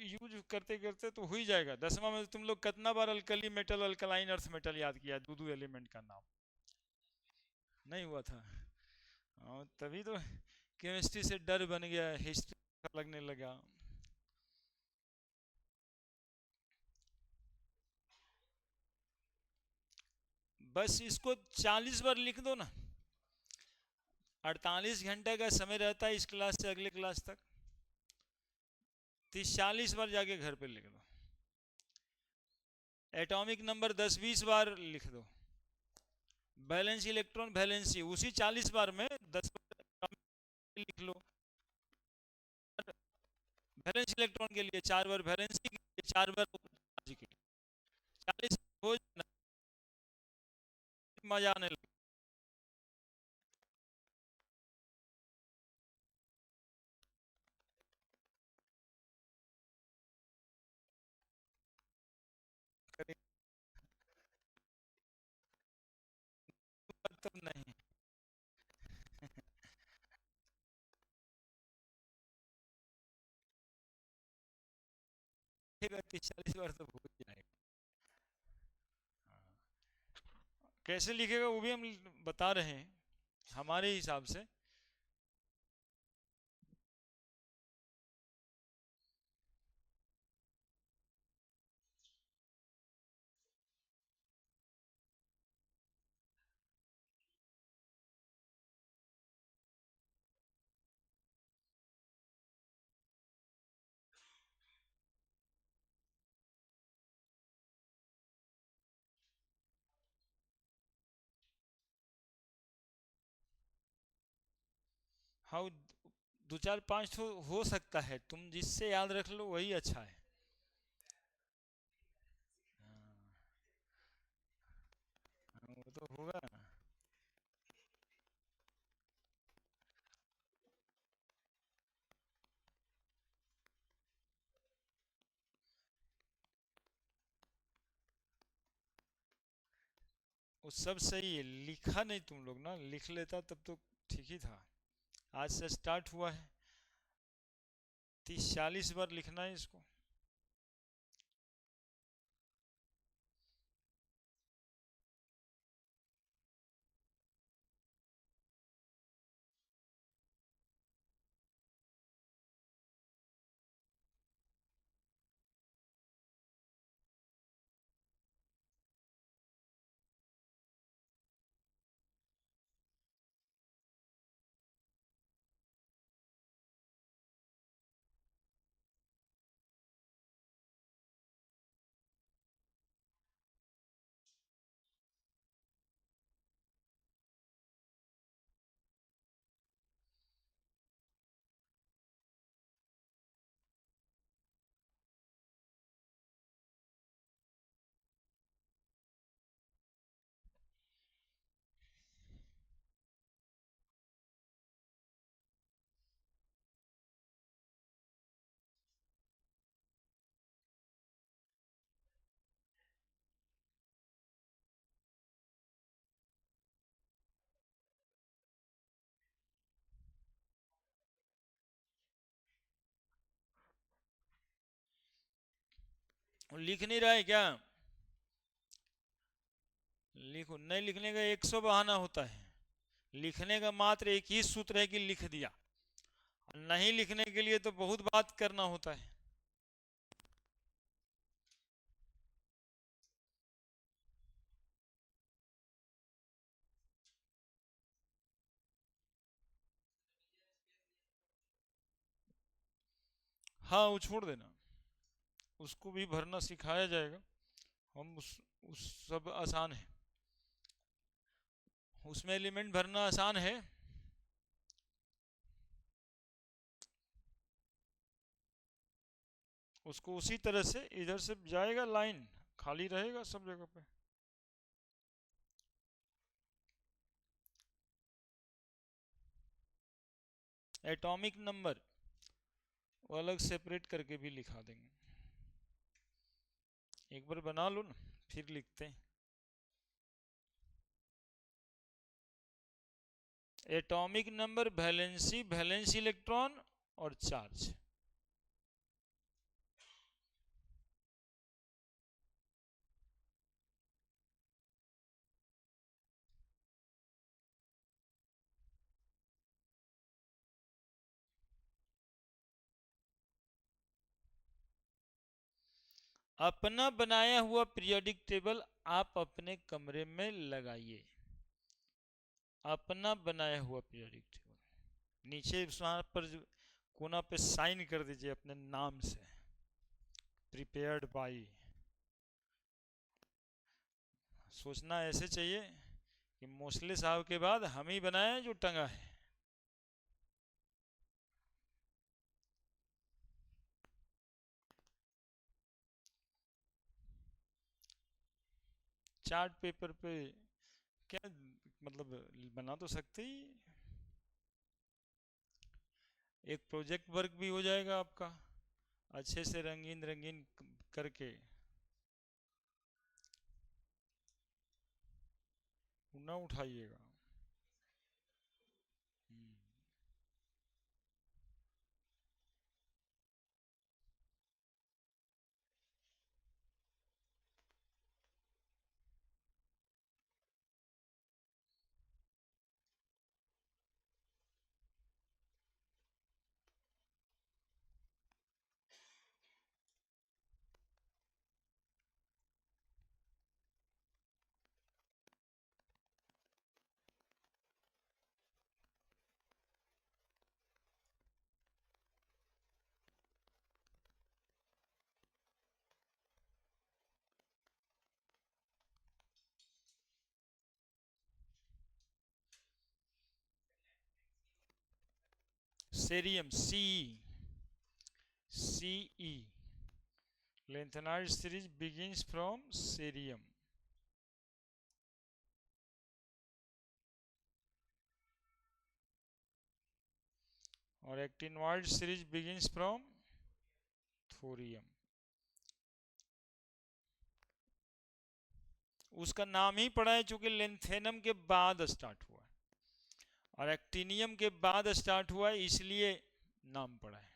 यूज करते करते तो हो ही जाएगा। 10वां में तुम लोग कितना बार alkali metal alkaline earth metal याद किया, दो दो एलिमेंट का नाम नहीं हुआ था। तभी तो केमिस्ट्री से डर बन गया, हिस्ट्री लगने लगा। बस इसको 40 बार लिख दो ना। 48 घंटे का समय रहता है इस क्लास से अगले क्लास तक। 30-40 बार जाके घर पे लिख दो। एटॉमिक नंबर 10-20 बार लिख दो। बैलेंस इलेक्ट्रॉन वैलेंसी उसी 40 बार में 10 बार लिख लो। वैलेंस इलेक्ट्रॉन के लिए 4 बार, वैलेंसी के लिए 4 बार, के लिए 40 हो जाना, मजा आने लगेगा। तो नहीं, 30-40 बार तो हो जाएगा। कैसे लिखेगा वो भी हम बता रहे हैं हमारे हिसाब से। हाँ, 2-4-5 तो हो सकता है, तुम जिससे याद रख लो वही अच्छा है। हाँ, वो तो होगा। वो सब सही है, लिखा नहीं तुम लोग ना, लिख लेता तब तो ठीक ही था। आज से स्टार्ट हुआ है, 30-40 बार लिखना है इसको। लिख नहीं रहा है क्या? लिखो, नहीं लिखने का 100 बहाना होता है। लिखने का मात्र एक ही सूत्र है कि लिख दिया। नहीं लिखने के लिए तो बहुत बात करना होता है। हाँ, वो छोड़ देना, उसको भी भरना सिखाया जाएगा। हम उस सब आसान है, उसमें एलिमेंट भरना आसान है। उसको उसी तरह से इधर से जाएगा, लाइन खाली रहेगा सब जगह पे। एटॉमिक नंबर वो अलग सेपरेट करके भी लिखा देंगे। एक बार बना लो ना, फिर लिखते हैं। Atomic number, valency, valence electron और चार्ज। अपना बनाया हुआ पीरियोडिक टेबल आप अपने कमरे में लगाइए। अपना बनाया हुआ पीरियोडिक टेबल नीचे वहां पर कोना पे साइन कर दीजिए अपने नाम से, प्रिपेयर्ड बाई। सोचना ऐसे चाहिए कि मोस्ले साहब के बाद हम ही बनाए जो टंगा है। चार्ट पेपर पे क्या मतलब, बना तो सकते ही। एक प्रोजेक्ट वर्क भी हो जाएगा आपका, अच्छे से रंगीन रंगीन करके। ना उठाइएगा। Hmm. Cerium, C, CE, lanthanide series begins from cerium। और actinoid series begins from thorium. उसका नाम ही पड़ा है चूंकि लेंथेनम के बाद स्टार्ट हुआ है और एक्टिनियम के बाद स्टार्ट हुआ है, इसलिए नाम पड़ा है।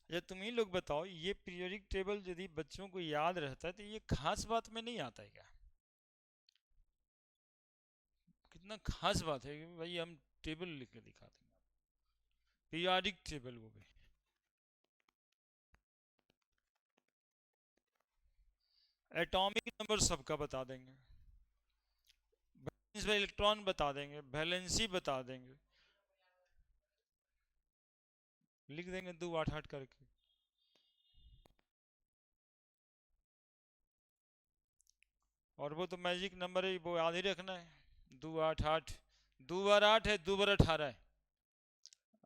अच्छा, तुम ही लोग बताओ, ये पीरियोडिक टेबल यदि बच्चों को याद रहता है तो ये खास बात में नहीं आता है क्या? कितना खास बात है कि भाई हम टेबल लिख के दिखा देंगे, पीरियोडिक टेबल वो भी। एटॉमिक नंबर सबका बता देंगे, वैलेंस इलेक्ट्रॉन बता देंगे, वैलेंसी बता देंगे, लिख देंगे 2 8 8 करके। और वो तो मैजिक नंबर है, वो याद ही रखना है। 2 8 8, 2 बार 8 है, 2 बार 18 है,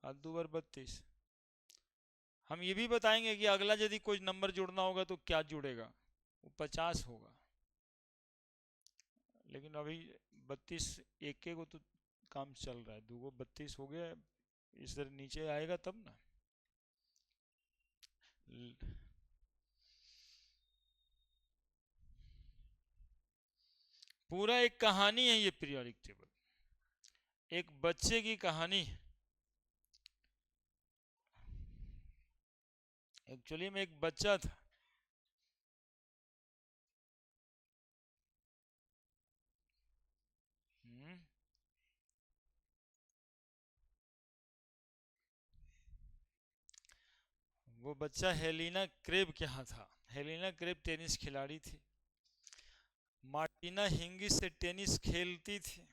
और 2 बार 32। हम ये भी बताएंगे कि अगला यदि कोई नंबर जोड़ना होगा तो क्या जुड़ेगा, वो 50 होगा। लेकिन अभी 32 एक के को तो काम चल रहा है, 2 को 32 हो गया। इस तरह नीचे आएगा तब ना। पूरा एक कहानी है ये पीरियोडिक टेबल, एक बच्चे की कहानी। एक्चुअली में एक बच्चा था, हम्म, वो बच्चा हेलिना क्रेब के यहाँ था। हेलिना क्रेब टेनिस खिलाड़ी थी। मार्टिना हिंगिस से टेनिस खेलती थी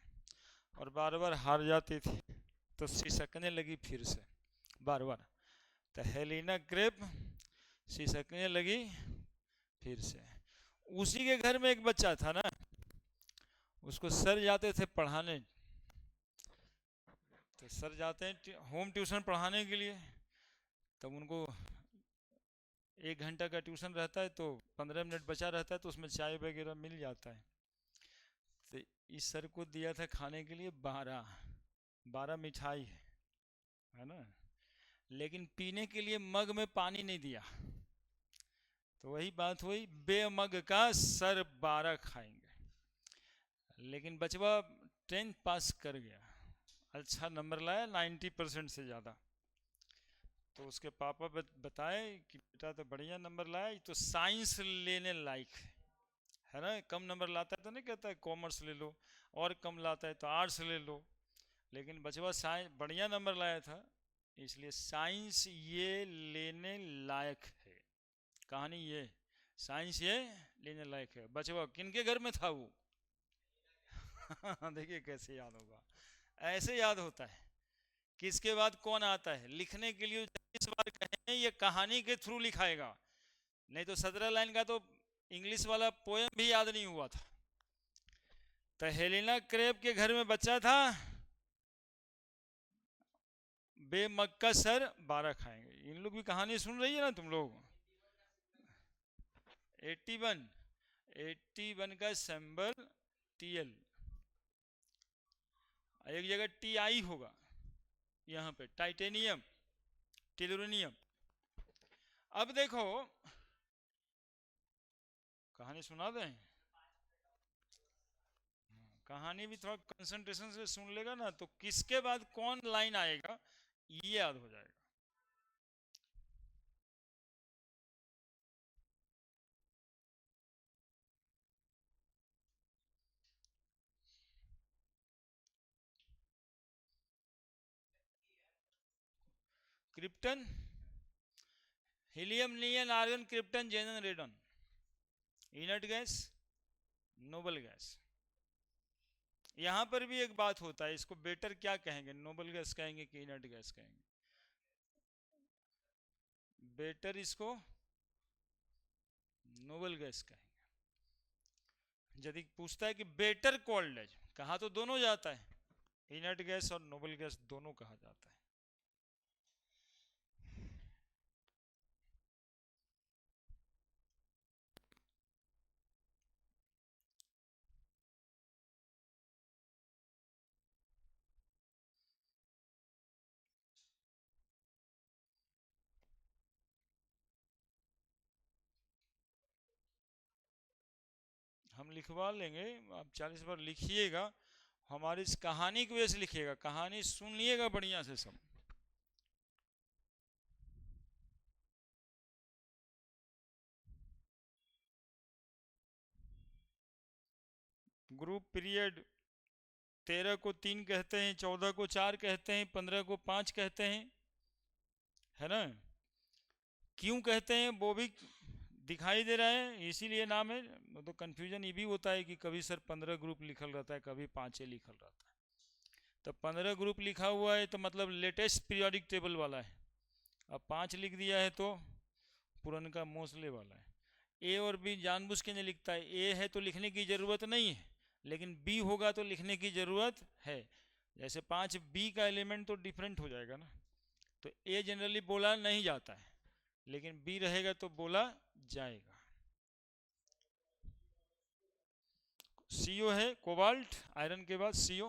और बार बार हार जाती थी, तो सिसकने लगी फिर से बार बार। तो हेलिना क्रेब सिसकने लगी फिर से। उसी के घर में एक बच्चा था ना, उसको सर जाते थे पढ़ाने। तो सर जाते हैं होम ट्यूशन पढ़ाने के लिए, तब उनको 1 घंटा का ट्यूशन रहता है, तो 15 मिनट बचा रहता है, तो उसमें चाय वगैरह मिल जाता है। तो इस सर को दिया था खाने के लिए 12 मिठाई है ना, लेकिन पीने के लिए मग में पानी नहीं दिया। तो वही बात हुई, बेमग का सर 12 खाएंगे। लेकिन बचवा 10th पास कर गया, अच्छा नंबर लाया, 90% से ज़्यादा। तो उसके पापा बताए कि बेटा तो बढ़िया नंबर लाया, ये तो साइंस लेने लायक है ना। कम नंबर लाता है तो नहीं कहता है कॉमर्स ले लो, और कम लाता है तो आर्ट्स ले लो। लेकिन बचवा साइंस बढ़िया नंबर लाया था, इसलिए साइंस ये लेने लायक है। कहानी ये, साइंस ये लेने लायक है। बचवा किनके घर में था वो? देखिए कैसे याद होगा, ऐसे याद होता है। किसके बाद कौन आता है लिखने के लिए। इस बार कहें ये कहानी के थ्रू लिखाएगा, नहीं तो 17 लाइन का तो इंग्लिश वाला पोयम भी याद नहीं हुआ था। तो हेलेना क्रेब के घर में बच्चा था, बेमग का सर 12 खाएंगे। इन लोग भी कहानी सुन रही है ना तुम लोग। 81, 81 का सिंबल टीएल, एक जगह टी आई होगा, यहाँ पे टाइटेनियम, टेलुरिनियम। अब देखो, कहानी सुना दें। कहानी भी थोड़ा कंसंट्रेशन से सुन लेगा ना, तो किसके बाद कौन लाइन आएगा ये याद हो जाएगा। Krypton, helium, neon, argon, krypton, xenon, radon. Inert gas, noble gas. यहां पर भी एक बात होता है, इसको बेटर क्या कहेंगे, नोबल गैस कहेंगे कि इनर्ट गैस कहेंगे? बेटर इसको नोबल गैस कहेंगे। यदि पूछता है कि बेटर कोल्ड है, कहा तो दोनों जाता है, इनर्ट गैस और नोबल गैस दोनों कहा जाता है। हम लिखवा लेंगे, आप 40 बार लिखिएगा। हमारी इस कहानी की वजह से लिखिएगा, कहानी सुनिएगा बढ़िया से सब। ग्रुप पीरियड 13 को 3 कहते हैं, 14 को 4 कहते हैं, 15 को 5 कहते हैं, है ना। क्यों कहते हैं वो भी दिखाई दे रहा है, इसीलिए नाम है। तो कंफ्यूजन ये भी होता है कि कभी सर 15 ग्रुप लिखल रहता है, कभी 5 लिखल रहता है। तो 15 ग्रुप लिखा हुआ है तो मतलब लेटेस्ट पीरियोडिक टेबल वाला है। अब 5 लिख दिया है तो पुरनका मोस्टले वाला है। ए और बी जानबूझ के नहीं लिखता है, ए है तो लिखने की ज़रूरत नहीं है, लेकिन बी होगा तो लिखने की ज़रूरत है। जैसे 5 बी का एलिमेंट तो डिफरेंट हो जाएगा ना, तो ए जनरली बोला नहीं जाता है, लेकिन बी रहेगा तो बोला जाएगा। सीओ है कोबाल्ट, आयरन के बाद सीओ,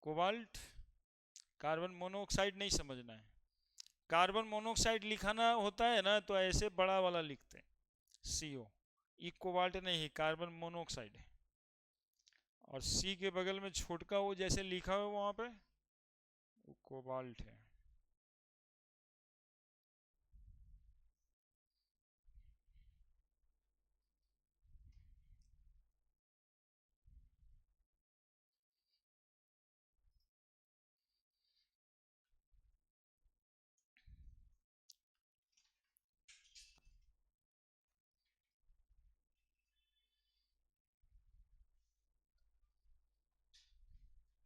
कोबाल्ट, कार्बन मोनोऑक्साइड नहीं समझना है। कार्बन मोनोऑक्साइड लिखाना होता है ना तो ऐसे बड़ा वाला लिखते हैं, CO। ई कोबाल्ट नहीं, कार्बन मोनोऑक्साइड है। और C के बगल में छोटका वो जैसे लिखा हुआ वहां पे, वो कोबाल्ट है।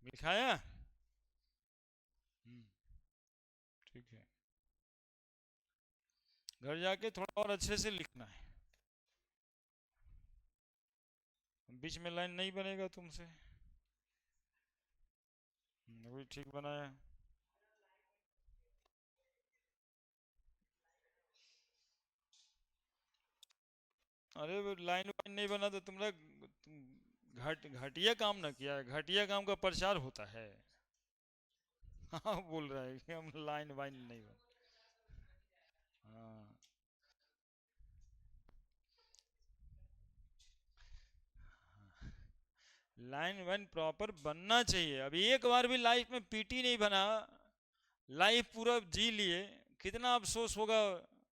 लिखाया? ठीक है, घर जाके थोड़ा और अच्छे से लिखना है, बीच में लाइन नहीं बनेगा तुमसे। वही ठीक बनाया। अरे वो लाइन वाइन नहीं बना तो तुम घटिया काम ना किया है, घटिया काम का प्रचार होता है। हाँ बोल रहा है कि हम लाइन वाइन नहीं बना। हाँ, लाइन वाइन प्रॉपर बनना चाहिए। अभी एक बार भी लाइफ में पीटी नहीं बना, लाइफ पूरा जी लिए, कितना अफसोस होगा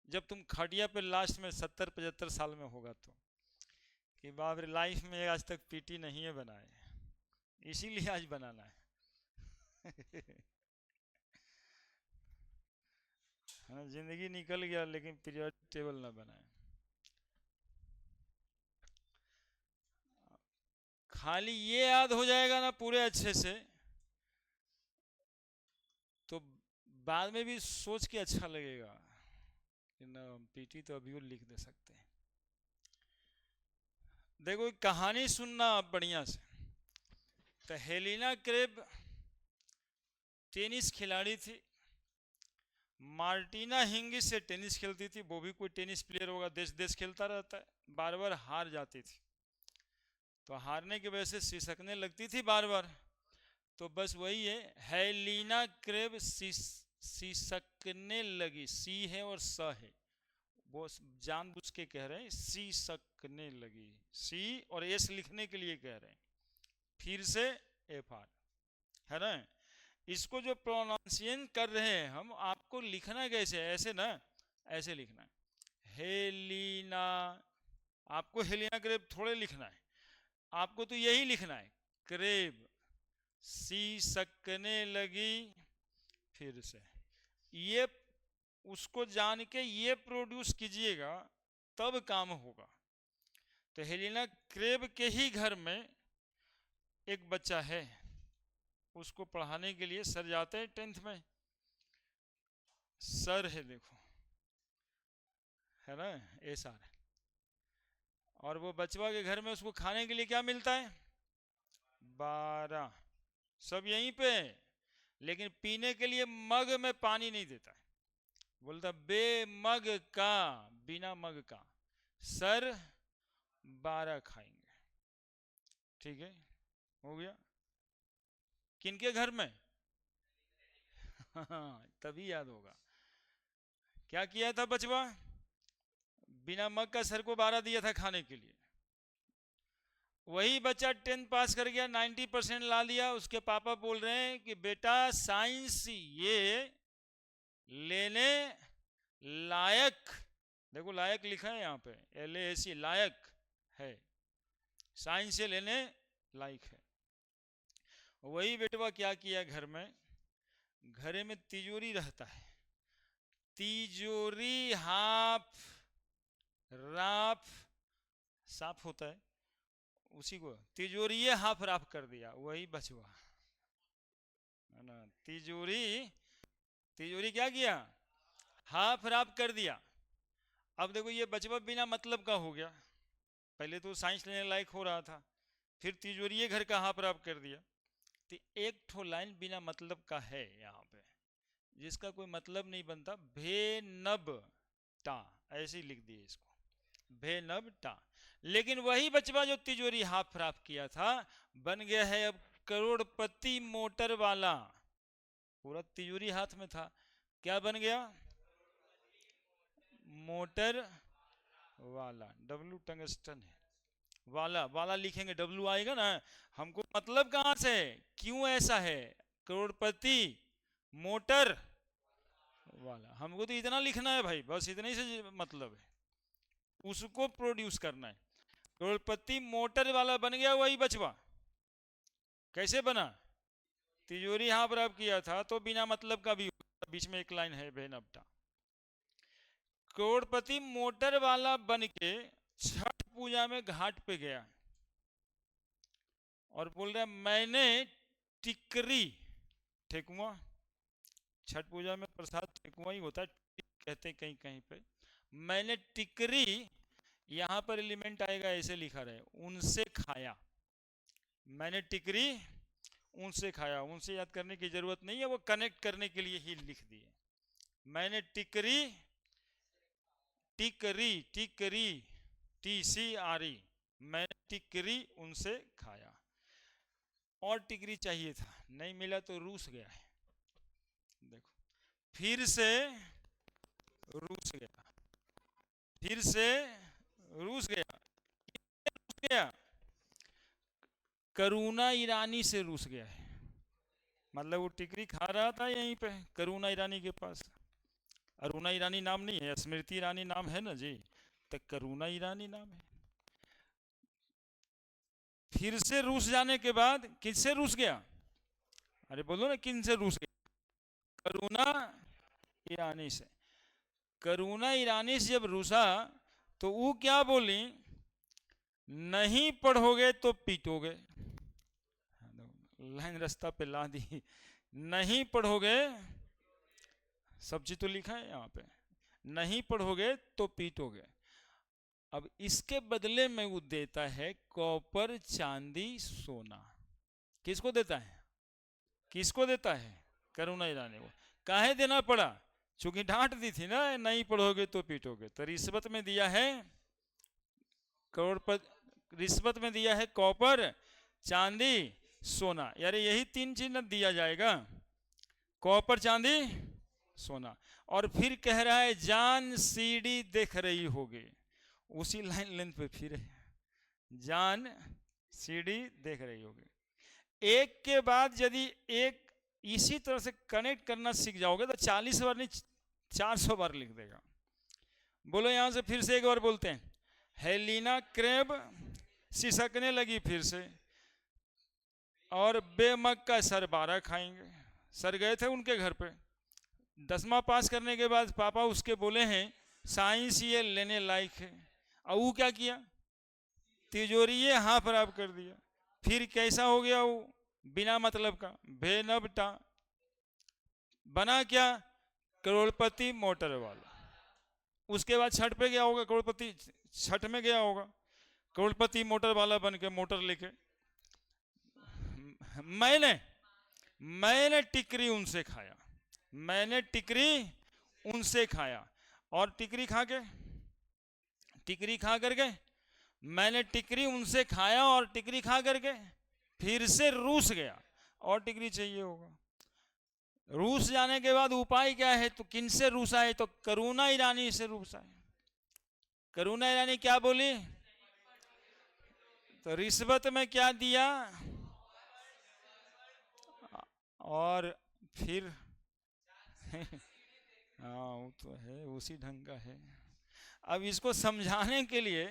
जब तुम खटिया पे लास्ट में 70-75 साल में होगा तो, कि बाप रे लाइफ में आज तक पीटी नहीं है बनाए, इसीलिए आज बनाना है। हाँ, जिंदगी निकल गया लेकिन पीरियड टेबल ना बनाए। खाली ये याद हो जाएगा ना पूरे अच्छे से, तो बाद में भी सोच के अच्छा लगेगा कि ना पीटी तो अभी वो लिख दे सकते हैं। देखो एक कहानी सुनना आप बढ़िया से। तो हेलिना क्रेब टेनिस खिलाड़ी थी, मार्टिना हिंगिस से टेनिस खेलती थी। वो भी कोई टेनिस प्लेयर होगा, देश देश खेलता रहता है। बार बार हार जाती थी, तो हारने की वजह से सिसकने लगती थी बार बार। तो बस वही है, हेलिना क्रेब सिसकने लगी। सी है और स है, वो जानबूझ के कह रहे हैं सिसकने लगी। सी और एस लिखने के लिए कह रहे हैं, फिर से FR है ना। इसको जो प्रोनाउंसिएशन कर रहे हैं हम, आपको लिखना कैसे है, ऐसे ना, ऐसे लिखना है हेलिना। आपको हेलिना क्रेब थोड़े लिखना है, आपको तो यही लिखना है, क्रेब सी सकने लगी फिर से। ये उसको जान के ये प्रोड्यूस कीजिएगा, तब काम होगा। तो हेलिना क्रेब के ही घर में एक बच्चा है, उसको पढ़ाने के लिए सर जाते हैं 10th में। सर है देखो, है ना, SR। और वो बचवा के घर में उसको खाने के लिए क्या मिलता है? 12। सब यहीं पे, लेकिन पीने के लिए मग में पानी नहीं देता है, बोलता बे मग का, बिना मग का। सर 12 खाएंगे। ठीक है, हो गया। किनके घर में? हाँ, तभी याद होगा। क्या किया था बचवा? बिना मग का सर को 12 दिया था खाने के लिए। वही बच्चा 10th पास कर गया, 90% ला लिया। उसके पापा बोल रहे हैं कि बेटा साइंस ये लेने लायक, देखो लायक लिखा है यहाँ पे, LAC, लायक है, साइंस से लेने लायक है। वही बेटवा क्या किया, घर में, घरे में तिजोरी रहता है, तिजोरी हाफ राफ साफ होता है, उसी को तिजोरी हाफ राफ कर दिया, वही बचवा है ना। तिजोरी, तिजोरी क्या किया? हाफ राफ कर दिया। अब देखो ये बचवा बिना मतलब का हो गया, पहले तो साइंस लेने लायक हो रहा था, फिर तिजोरी घर का हाफ राफ कर दिया। तो एक ठो लाइन बिना मतलब का है यहाँ पे, जिसका कोई मतलब नहीं बनता, भेनब टा, ऐसे ही लिख दिए इसको, भेनब टा। लेकिन वही बचवा जो तिजोरी हाफ राफ किया था, बन गया है अब करोड़पति मोटर वाला। पूरा तिजोरी हाथ में था, क्या बन गया? मोटर वाला। डब्लू टंगस्टन है, वाला वाला लिखेंगे, डब्लू आएगा ना। हमको मतलब कहां से, क्यों ऐसा है, करोड़पति मोटर वाला, हमको तो इतना लिखना है भाई, बस इतने ही से मतलब है, उसको प्रोड्यूस करना है। करोड़पति मोटर वाला बन गया वही बचवा। कैसे बना? तिजोरी यहां पर आप किया था तो बिना मतलब का भी, बीच में एक लाइन है बेनपटा। करोड़पति मोटर वाला बन के छठ पूजा में घाट पे गया और बोल रहा मैंने टिकरी, ठेकुआ, छठ पूजा में प्रसाद ठेकुआ ही होता है, कहते कहीं कहीं पे, मैंने टिकरी, यहां पर एलिमेंट आएगा ऐसे लिखा रहे, उनसे खाया। मैंने टिकरी उनसे खाया, उनसे याद करने की जरूरत नहीं है, वो कनेक्ट करने के लिए ही लिख दिए। मैंने टिकरी, टिकरी, टिकरी, TCRE, मैंने टिकरी उनसे खाया। और टिकरी चाहिए था, नहीं मिला तो रूस गया है। देखो, फिर से रूस गया, फिर से रूस गया, गया करुणा ईरानी से रूस गया है। मतलब वो टिकरी खा रहा था यहीं पे करुणा ईरानी के पास, अरुणा ईरानी नाम नहीं है, स्मृति ईरानी नाम है ना जी, तो करुणा ईरानी नाम है। फिर से रूस जाने के बाद किससे रूस गया? अरे बोलो ना, किन से रूस गया? करुणा ईरानी से। करुणा ईरानी से जब रूसा तो वो क्या बोली? नहीं पढ़ोगे तो पीटोगे। लाइन रास्ता पे ला दी, नहीं पढ़ोगे, सब चीज तो लिखा है यहाँ पे, नहीं पढ़ोगे तो पीटोगे। अब इसके बदले में वो देता है कॉपर, चांदी, सोना। किसको देता है? किसको देता है? करुणा ईरानी को। काहे देना पड़ा? चूंकि डांट दी थी ना, नहीं पढ़ोगे तो पीटोगे, तो रिश्वत में दिया है करोड़पति, रिश्वत में दिया है कॉपर, चांदी, सोना। यार यही तीन चीज न दिया जाएगा, कॉपर, चांदी, सोना। और फिर कह रहा है जान सीढ़ी देख रही होगी, उसी लाइन लेंथ पे फिर है, जान सीढ़ी देख रही होगी। एक के बाद यदि एक इसी तरह से कनेक्ट करना सीख जाओगे तो 40 बार नहीं 400 बार लिख देगा। बोलो यहां से फिर से एक बार बोलते हैं, हेलिना क्रेब सिसकने लगी फिर से, और बेमक का सर 12 खाएंगे। सर गए थे उनके घर पे, 10वां पास करने के बाद पापा उसके बोले हैं साइंस ये लेने लायक है, और वो क्या किया? तिजोरी ये हाफ खराब कर दिया। फिर कैसा हो गया वो? बिना मतलब का बेनबटा, बना क्या? करोड़पति मोटर वाला। उसके बाद छठ पे गया होगा, करोड़पति छठ में गया होगा, करोड़पति मोटर वाला बन के मोटर लेके, मैंने टिकरी उनसे खाया, मैंने टिकरी उनसे खाया, और टिकरी खा करके मैंने टिकरी उनसे खाया और टिकरी खा करके फिर से रूस गया, और टिकरी चाहिए होगा। रूस जाने के बाद उपाय क्या है? तो किन से रूसा है? तो करुणा ईरानी से रूसा है। करुणा ईरानी क्या बोली? तो रिश्वत में क्या दिया? और फिर हाँ वो तो है, उसी ढंग का है। अब इसको समझाने के लिए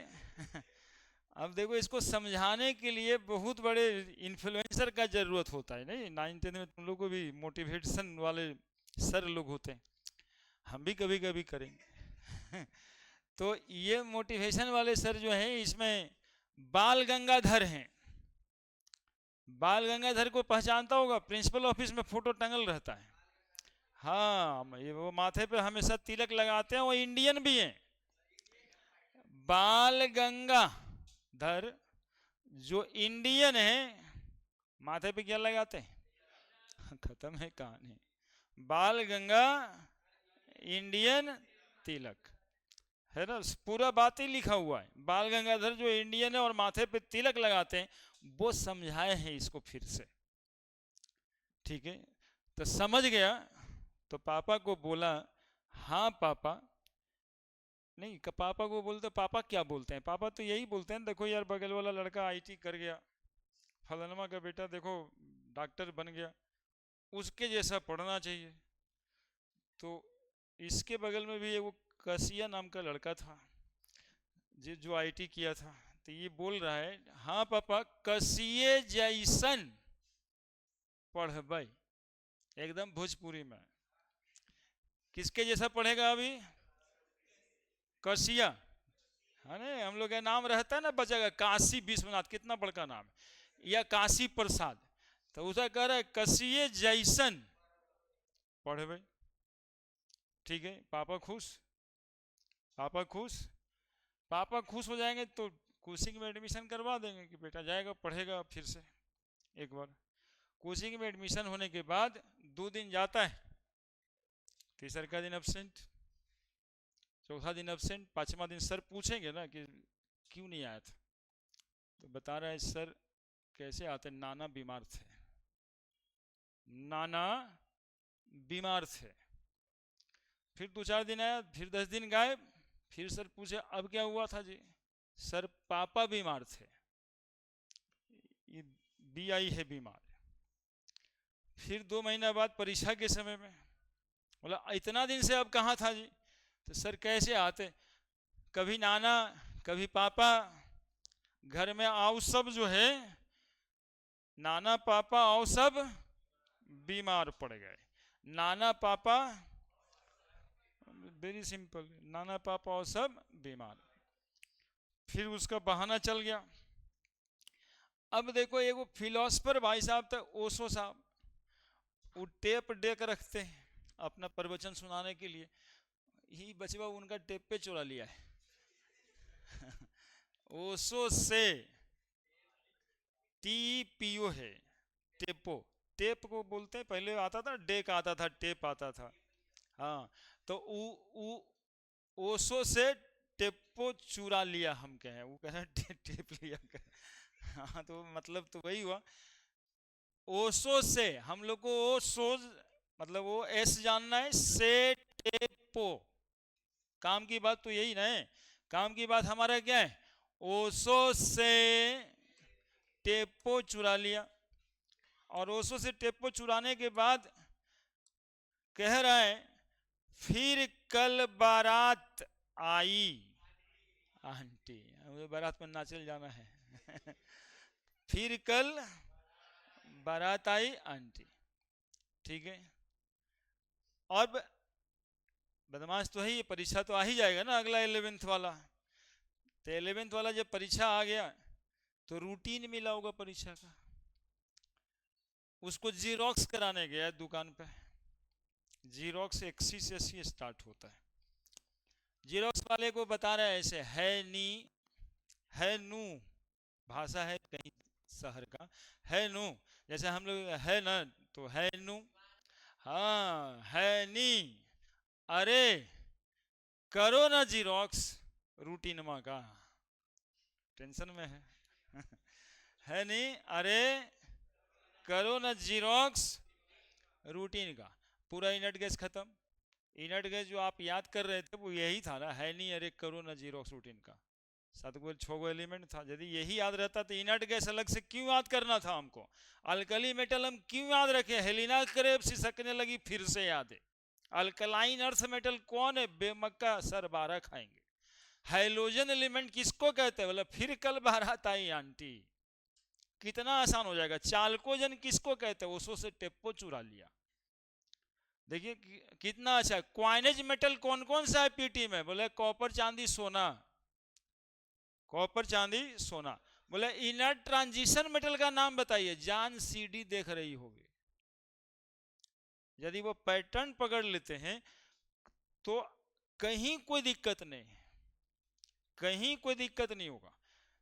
अब देखो, इसको समझाने के लिए बहुत बड़े इन्फ्लुएंसर का जरूरत होता है। नहीं 9th में तुम लोग को भी मोटिवेशन वाले सर लोग होते हैं, हम भी कभी कभी करेंगे तो ये मोटिवेशन वाले सर जो हैं, इसमें बाल गंगाधर हैं। बाल गंगाधर को पहचानता होगा, प्रिंसिपल ऑफिस में फोटो टंगल रहता है। हाँ, ये वो माथे पे हमेशा तिलक लगाते हैं, वो इंडियन भी हैं। बाल गंगाधर जो इंडियन है, माथे पे क्या लगाते हैं? खत्म है कहानी। बाल गंगा इंडियन तिलक है ना, पूरा बात ही लिखा हुआ है। बाल गंगाधर जो इंडियन है और माथे पे तिलक लगाते हैं, वो समझाए हैं इसको फिर से। ठीक है, तो समझ गया, तो पापा को बोला हाँ पापा, नहीं पापा को बोलते, पापा क्या बोलते हैं, पापा तो यही बोलते हैं देखो यार बगल वाला लड़का आईटी कर गया, फलानमा का बेटा देखो डॉक्टर बन गया, उसके जैसा पढ़ना चाहिए। तो इसके बगल में भी वो कसिया नाम का लड़का था जो आईटी किया था, तो ये बोल रहा है हाँ पापा कसिए जैसन पढ़बै, एकदम भोजपुरी में। किसके जैसा पढ़ेगा अभी? कसिया, है ना, हम लोग का नाम रहता है ना बच्चा का, काशी विश्वनाथ, कितना बड़का नाम है, या काशी प्रसाद, तो उसे कह रहा है कसिए जैसन पढ़बै। ठीक है, पापा खुश, पापा खुश, पापा खुश हो जाएंगे तो कोचिंग में एडमिशन करवा देंगे कि बेटा जाएगा पढ़ेगा फिर से एक बार। कोचिंग में एडमिशन होने के बाद 2 दिन जाता है, तीसरा का दिन एब्सेंट, चौथा दिन एब्सेंट, 5वां दिन सर पूछेंगे ना कि क्यों नहीं आया था, तो बता रहा है सर कैसे आते, नाना बीमार थे, नाना बीमार थे। फिर 2-4 दिन आया, फिर 10 दिन गायब, फिर सर पूछे अब क्या हुआ था जी, सर पापा बीमार थे, ये बी आई है बीमार। फिर 2 महीना बाद परीक्षा के समय में बोला इतना दिन से अब कहाँ था जी, तो सर कैसे आते, कभी नाना कभी पापा, घर में आओ सब जो है, नाना पापा आओ सब बीमार पड़ गए, नाना पापा, वेरी सिंपल, नाना पापा और सब बीमार। फिर उसका बहाना चल गया। अब देखो एगो फिलोसफर भाई साहब थे ओशो साहब, वो टेप डेक रखते हैं अपना प्रवचन सुनाने के लिए, ही बचवा उनका टेप पे चुरा लिया है ओशो से, TPO है, टेपो, टेप को बोलते हैं, पहले आता था डेक आता था, टेप आता था, हाँ, तो ओशो से टेपो चुरा लिया, हम कहें वो कह रहे टेप लिया कर। हाँ तो मतलब तो वही हुआ, ओशो से, हम लोग को ओशो मतलब वो एस जानना है, से टेपो, काम की बात तो यही ना है, काम की बात हमारा क्या है, ओशो से टेपो चुरा लिया, और ओशो से टेपो चुराने के बाद कह रहा है फिर कल बारात आई आंटी, मुझे बारात में नाचल जाना है फिर कल बारात आई आंटी, ठीक है। और बदमाश तो है ये, परीक्षा तो आ ही जाएगा ना अगला 11th वाला, तो 11th वाला जब परीक्षा आ गया तो रूटीन मिला होगा परीक्षा का, उसको जीरोक्स कराने गया दुकान पे, जीरोक्स 81 से 80 स्टार्ट होता है, जीरोक्स वाले को बता रहा है ऐसे, है नी, है नू, भाषा है कहीं शहर का, है नू, जैसे हम लोग है ना तो है नू, हाँ है नी, अरे करो ना जीरोक्स रूटीन माँ का, टेंशन में है है नहीं, अरे करो ना जीरोक्स रूटीन का, पूरा इनट गैस खत्म, इनट गैस जो आप याद कर रहे थे वो यही था ना, है नहीं अरे करो ना जीरोक्स रूटीन का, 6 एलिमेंट था, यदि यही याद रहता तो इनट गैस अलग से क्यों याद करना था हमको, अल्कली मेटल हम क्यों याद रखे, हेलिना करेब सिसकने लगी फिर से याद है, अल्कलाइन अर्थ मेटल कौन है, बेमक्का सर 12 खाएंगे, हाइलोजन एलिमेंट किसको कहते हैं, बोला फिर कल बारात आई आंटी, कितना आसान हो जाएगा, चालकोजन किसको कहते हैं, ओशो से टेप्पो चुरा लिया, देखिए कितना अच्छा, क्वाइनेज मेटल कौन कौन सा है पीटी में, बोले कॉपर चांदी सोना, कॉपर चांदी सोना, बोले इनर्ट ट्रांजिशन मेटल का नाम बताइए, जान सीडी देख रही होगी, यदि वो पैटर्न पकड़ लेते हैं तो कहीं कोई दिक्कत नहीं, कहीं कोई दिक्कत नहीं होगा,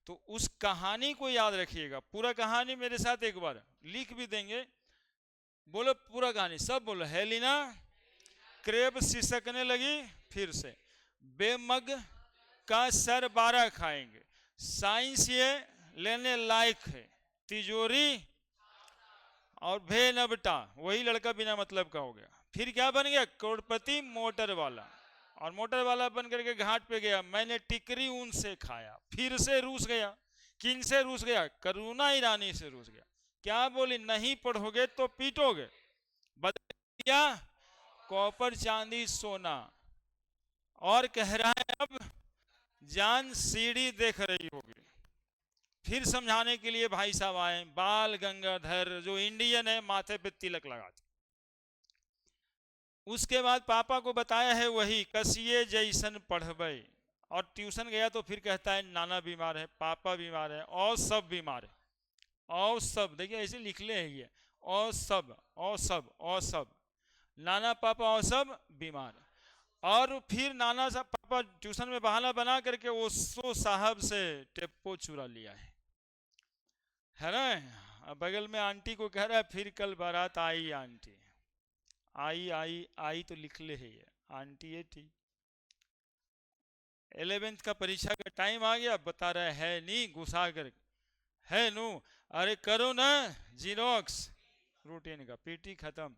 तो उस कहानी को याद रखिएगा, पूरा कहानी मेरे साथ एक बार लिख भी देंगे, बोलो पूरा कहानी सब बोलो, हेलिना क्रेब सिसकने लगी फिर से, बेमग का सर 12 खाएंगे, साइंस ये लेने लायक है, तिजोरी और भे नबटा, वही लड़का बिना मतलब का हो गया। फिर क्या बन गया? करोड़पति मोटर वाला। और मोटर वाला बन करके घाट पे गया, मैंने टिकरी उनसे खाया। फिर से रूस गया। किन से रूस गया? करुणा ईरानी से रूस गया। क्या बोली? नहीं पढ़ोगे तो पीटोगे। बदल दिया कॉपर चांदी सोना। और कह रहा है अब जान सीढ़ी देख रही होगी। फिर समझाने के लिए भाई साहब आए, बाल गंगाधर जो इंडियन है, माथे पे तिलक लगाते। उसके बाद पापा को बताया है वही, कसिए जैसन पढ़बे। और ट्यूशन गया तो फिर कहता है नाना बीमार है, पापा बीमार है, और सब बीमार है। और सब, देखिए ऐसे लिख ले है ये, और सब, और सब, और सब, नाना पापा और सब बीमार। और फिर नाना साहब पापा ट्यूशन में बहाना बना करके ओसो साहब से टेप्पो चुरा लिया है ना। बगल में आंटी को कह रहा है फिर कल बारात आई आंटी। आई आई आई तो लिख ले है ये, आंटी है टी। 11th का परीक्षा का टाइम आ गया, बता रहा है नहीं, घुसा कर है नो। अरे करो ना जीरोक्स, रूटीन का पीटी खत्म।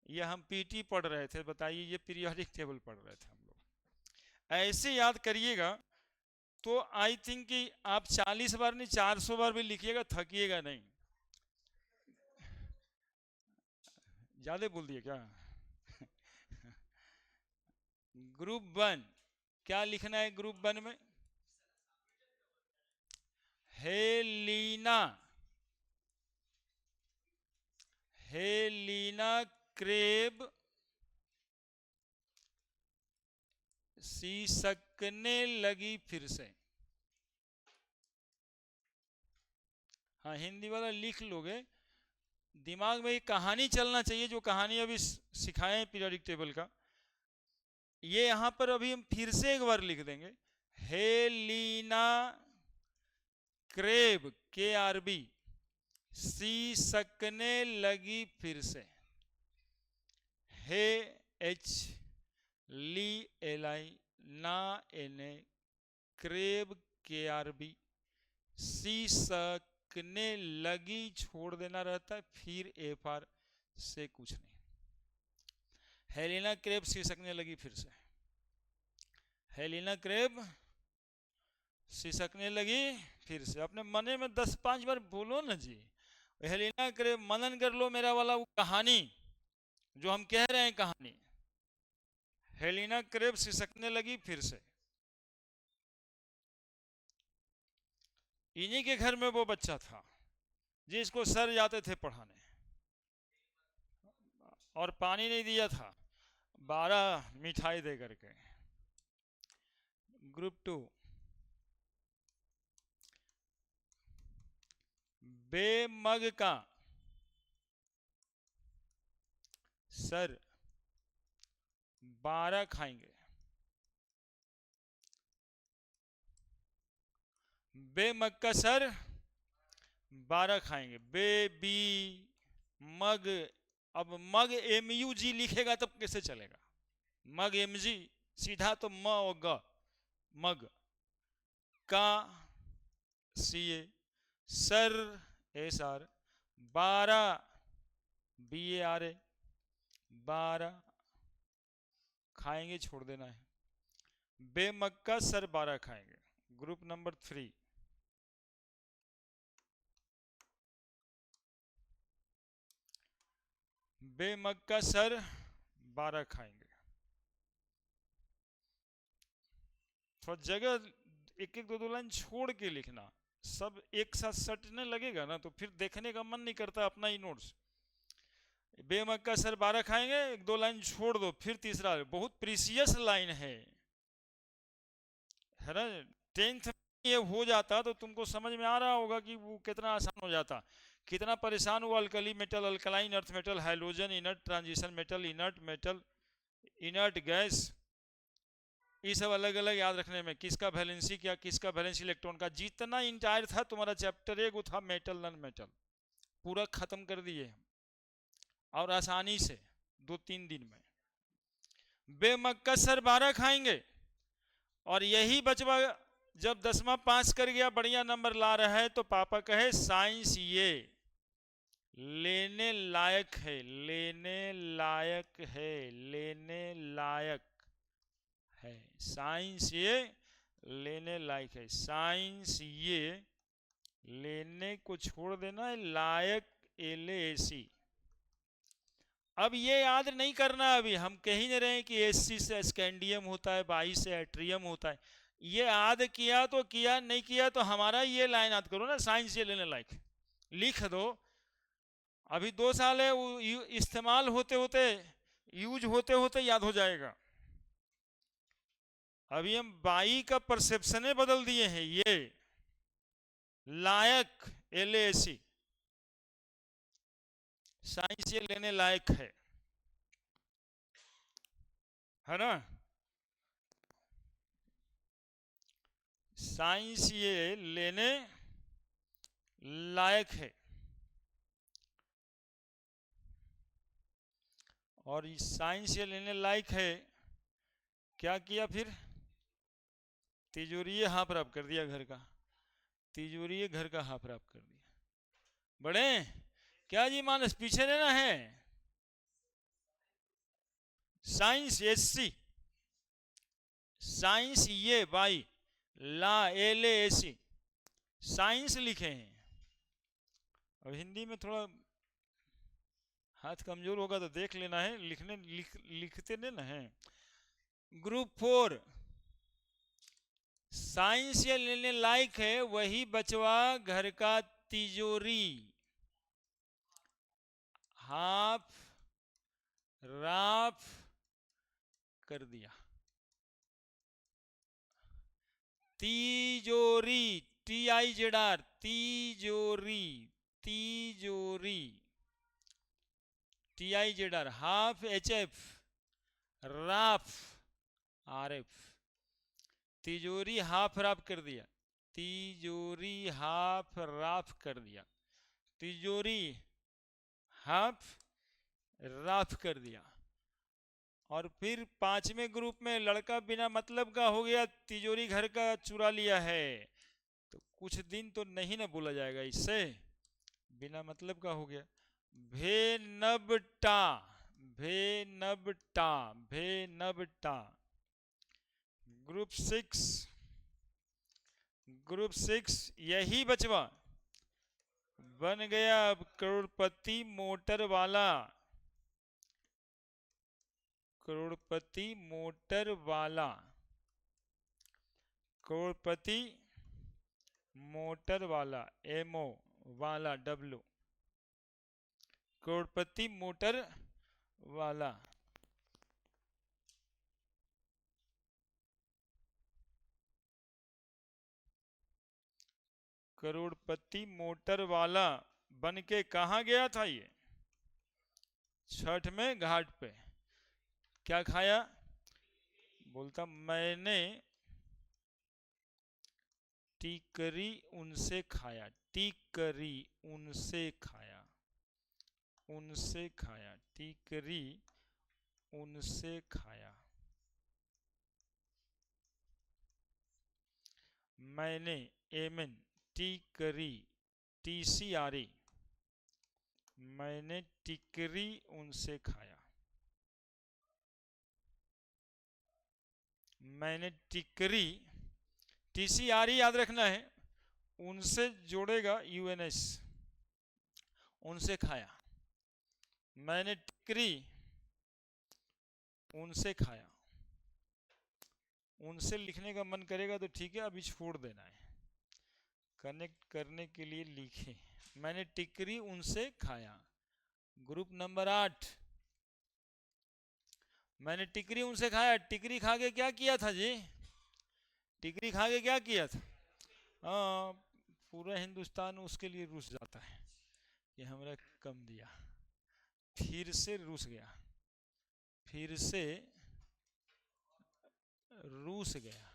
ये हम पीटी पढ़ रहे थे, बताइए, ये पीरियोडिक टेबल पढ़ रहे थे हम लोग। ऐसे याद करिएगा तो आई थिंक कि आप 40 बार नहीं 400 बार भी लिखिएगा, थकिएगा नहीं। ज्यादा बोल दिए क्या? ग्रुप 1 क्या लिखना है? ग्रुप 1 में हेलीना, हेलीना क्रेब सिसकने लगी फिर से। हाँ हिंदी वाला लिख लोगे, दिमाग में एक कहानी चलना चाहिए, जो कहानी अभी सिखाए हैं पीरियोडिक टेबल का। ये यहां पर अभी हम फिर से एक बार लिख देंगे, हेलीना क्रेब KRB सिसकने लगी फिर से। हे H ली LI ना NA क्रेब KRB सिसकने लगी छोड़ देना रहता है, फिर FR से कुछ नहीं। हेलिना क्रेब सिसकने लगी फिर से। हेलिना क्रेब सिसकने लगी फिर से। अपने मने में 10-5 बार बोलो ना जी। हेलिना क्रेब मनन कर लो मेरा वाला, वो कहानी जो हम कह रहे हैं कहानी। हेलिना क्रेब सिसकने लगी फिर से। इन्हीं के घर में वो बच्चा था जिसको सर जाते थे पढ़ाने, और पानी नहीं दिया था, 12 मिठाई दे करके। ग्रुप 2 बेमग का सर 12 खाएंगे। बेमग का सर 12 खाएंगे। बेबी मग, अब मग MUG लिखेगा तब कैसे चलेगा? मग MG सीधा तो म और ग, मग का CA सर SR 12 BARA 12 खाएंगे, छोड़ देना है। बेमग का सर 12 खाएंगे। ग्रुप नंबर 3 बेमग का सर 12 खाएंगे। थोड़ा जगह एक एक दो लाइन छोड़ के लिखना, सब एक साथ सटने लगेगा ना तो फिर देखने का मन नहीं करता अपना ही नोट्स। बेमग का सर 12 खाएंगे, 1-2 लाइन छोड़ दो, फिर तीसरा, बहुत प्रीसियस लाइन है ना। 10th में ये हो जाता तो तुमको समझ में आ रहा होगा कि वो कितना आसान हो जाता। कितना परेशान हुआ, alkali metal, alkaline earth metal, hydrogen, inert transition metal, inert metal, inert gas, ये सब अलग अलग याद रखने में। किसका वैलेंसी क्या, किसका वैलेंसी इलेक्ट्रॉन का, जितना इंटायर था तुम्हारा चैप्टर 1 वो था मेटल नॉन मेटल, पूरा खत्म कर दिए और आसानी से 2-3 दिन में। बेमग का सर 12 खाएंगे। और यही बचवा जब 10वां पास कर गया, बढ़िया नंबर ला रहा है, तो पापा कहे साइंस ये लेने लायक है, लेने लायक है, लेने लायक है। साइंस ये लेने लायक है, साइंस ये लेने को छोड़ देना है, लायक LAC। अब ये याद नहीं करना, अभी हम कह ही नहीं रहे हैं कि SC से स्कैंडियम होता है, 22 से एट्रियम होता है। ये याद किया तो किया, नहीं किया तो हमारा ये लाइन याद करो ना, साइंस ये लेने लायक, लिख दो। अभी 2 साल है, इस्तेमाल होते होते, यूज होते होते याद हो जाएगा। अभी हम बाई का परसेप्शन बदल दिए हैं, ये लायक LAC, साइंस ये लेने लायक है ना। साइंस ये लेने लायक है। और साइंस ये लेने लायक है, क्या किया फिर? तिजोरी हाफ रफ कर दिया घर का, तिजोरी घर का हाफ रफ कर दिया। बड़े क्या जी मानस, पीछे रहना है। साइंस SC, साइंस ये बाई ला LAC, साइंस लिखे हैं। अब हिंदी में थोड़ा हाथ कमजोर होगा तो देख लेना है, लिखते नहीं ना है। ग्रुप 4 साइंस ये लेने लायक है, वही बचवा घर का तिजोरी हाफ राफ कर दिया। तिजोरी TIZR, तिजोरी, तिजोरी TIZR, हाफ HF, राफ RF, तिजोरी हाफ राफ कर दिया, तिजोरी हाफ राफ कर दिया, तिजोरी हाफ राफ कर दिया। और फिर 5वें ग्रुप में लड़का बिना मतलब का हो गया, तिजोरी घर का चुरा लिया है, तो कुछ दिन तो नहीं ना बोला जाएगा इससे, बिना मतलब का हो गया। भेनबटा, भेनबटा, भेनबटा। ग्रुप 6 यही बचवा बन गया अब करोड़पति मोटर वाला, करोड़पति मोटर वाला, करोड़पति मोटर वाला, MO वाला W, करोड़पति मोटर वाला। करोड़पति मोटर वाला बन के कहाँ गया था ये? छठ में घाट पे। क्या खाया? बोलता मैंने टिकरी उनसे खाया, टिकरी उनसे खाया, उनसे खाया, टिकरी उनसे खाया। मैंने MN टिकरी TCRE, मैंने टिकरी उनसे खाया, मैंने टिकरी TCRE याद रखना है, उनसे जोड़ेगा UNS, उनसे खाया। मैंने टिकरी उनसे खाया, उनसे लिखने का मन करेगा तो ठीक है, अभी छोड़ देना है, कनेक्ट करने के लिए लिखे। मैंने टिकरी उनसे खाया। ग्रुप नंबर 8 मैंने टिकरी उनसे खाया, टिकरी खा के क्या किया था जी? टिकरी खा के क्या किया था? हाँ, पूरा हिंदुस्तान उसके लिए रूस जाता है कि हमरा कम दिया, फिर से रूस गया, फिर से रूस गया,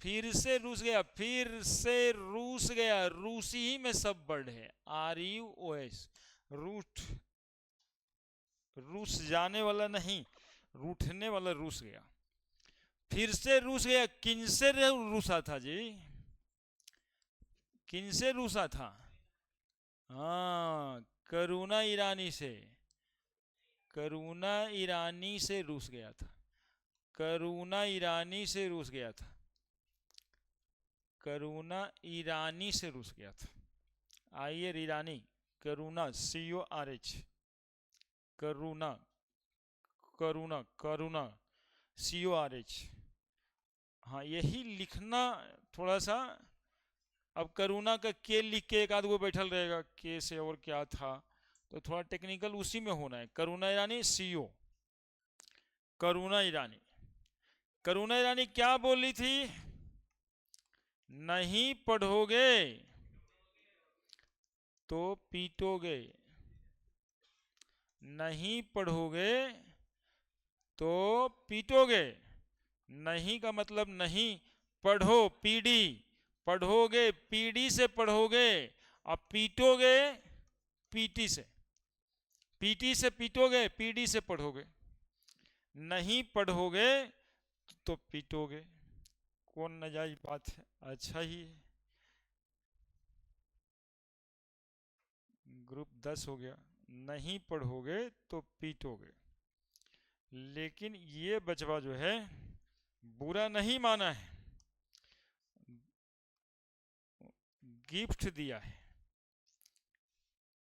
फिर से रूस गया, फिर से रूस गया। रूसी ही में सब वर्ड है, RUOS, रूठ, रूस जाने वाला नहीं, रूठने वाला रूस गया, फिर से रूस गया। किन से रूसा था जी? किन से रूसा था? हाँ, करुणा ईरानी से, करुणा ईरानी से रूस गया था, करुणा ईरानी से रूस गया था, करुणा ईरानी से रूस गया था। आइए ईरानी, करुणा CORH, करुणा, करुणा, करुणा CORH। हाँ यही लिखना थोड़ा सा। अब करुणा का के लिख के एक आध वो बैठल रहेगा के से और क्या था, तो थोड़ा टेक्निकल उसी में होना है। करुणा ईरानी CO, करुणा ईरानी, करुणा ईरानी क्या बोली थी? नहीं पढ़ोगे तो पीटोगे, नहीं पढ़ोगे तो पीटोगे। नहीं का मतलब नहीं, पढ़ो पीढ़ी, पढ़ोगे पीढ़ी से पढ़ोगे, और पीटोगे पीटी से, पीटी से पीटोगे, पीढ़ी से पढ़ोगे। नहीं पढ़ोगे तो पीटोगे। कौन नाजायज बात है? अच्छा ही है। ग्रुप 10 हो गया। नहीं पढ़ोगे तो पीटोगे। लेकिन ये बचवा जो है बुरा नहीं माना है, गिफ्ट दिया है।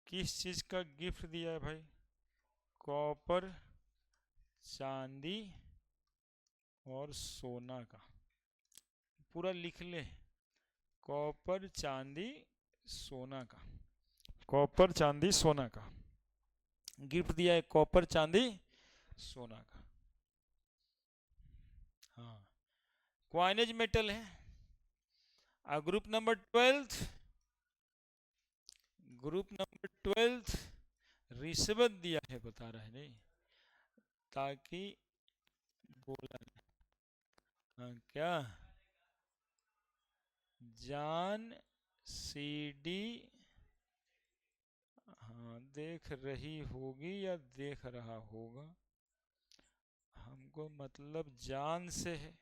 किस चीज का गिफ्ट दिया है भाई? कॉपर, चांदी और सोना का। पूरा लिख ले, कॉपर चांदी सोना का, कॉपर चांदी सोना का गिफ्ट दिया है, कॉपर चांदी सोना का। हाँ, क्वाइनेज मेटल है। ग्रुप नंबर 12, ग्रुप नंबर 12 रिश्वत दिया है, बता रहा है नहीं, ताकि बोला। हाँ क्या? जान CD, हाँ देख रही होगी या देख रहा होगा, हमको मतलब जान से है।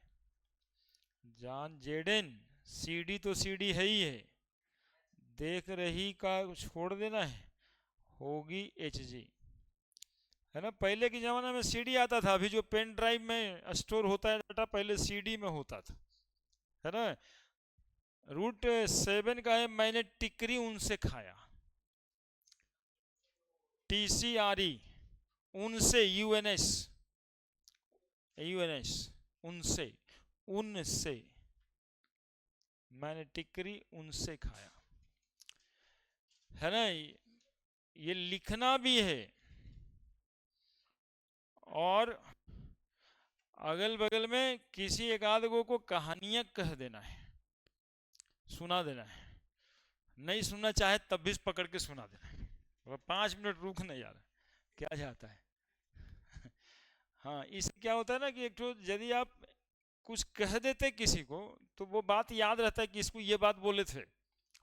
जान जेडन, CD तो CD है ही है, देख रही का छोड़ देना है, होगी HG, है ना। पहले के ज़माने में CD आता था, अभी जो पेन ड्राइव में स्टोर होता है डाटा, पहले CD में होता था, है ना। रूट 7 का है, मैंने टिकरी उनसे खाया, TCRE, उनसे, UNS, उनसे, उनसे, मैंने टिकरी उनसे खाया, है ना। ये लिखना भी है, और अगल बगल में किसी एक आध को कहानियां कह देना है, सुना देना है। नहीं सुनना चाहे तब भी पकड़ के सुना देना है, 5 मिनट रुक नहीं यार, क्या जाता है। हाँ, इससे क्या होता है ना कि एक तो यदि आप कुछ कह देते किसी को, तो वो बात याद रहता है कि इसको ये बात बोले थे।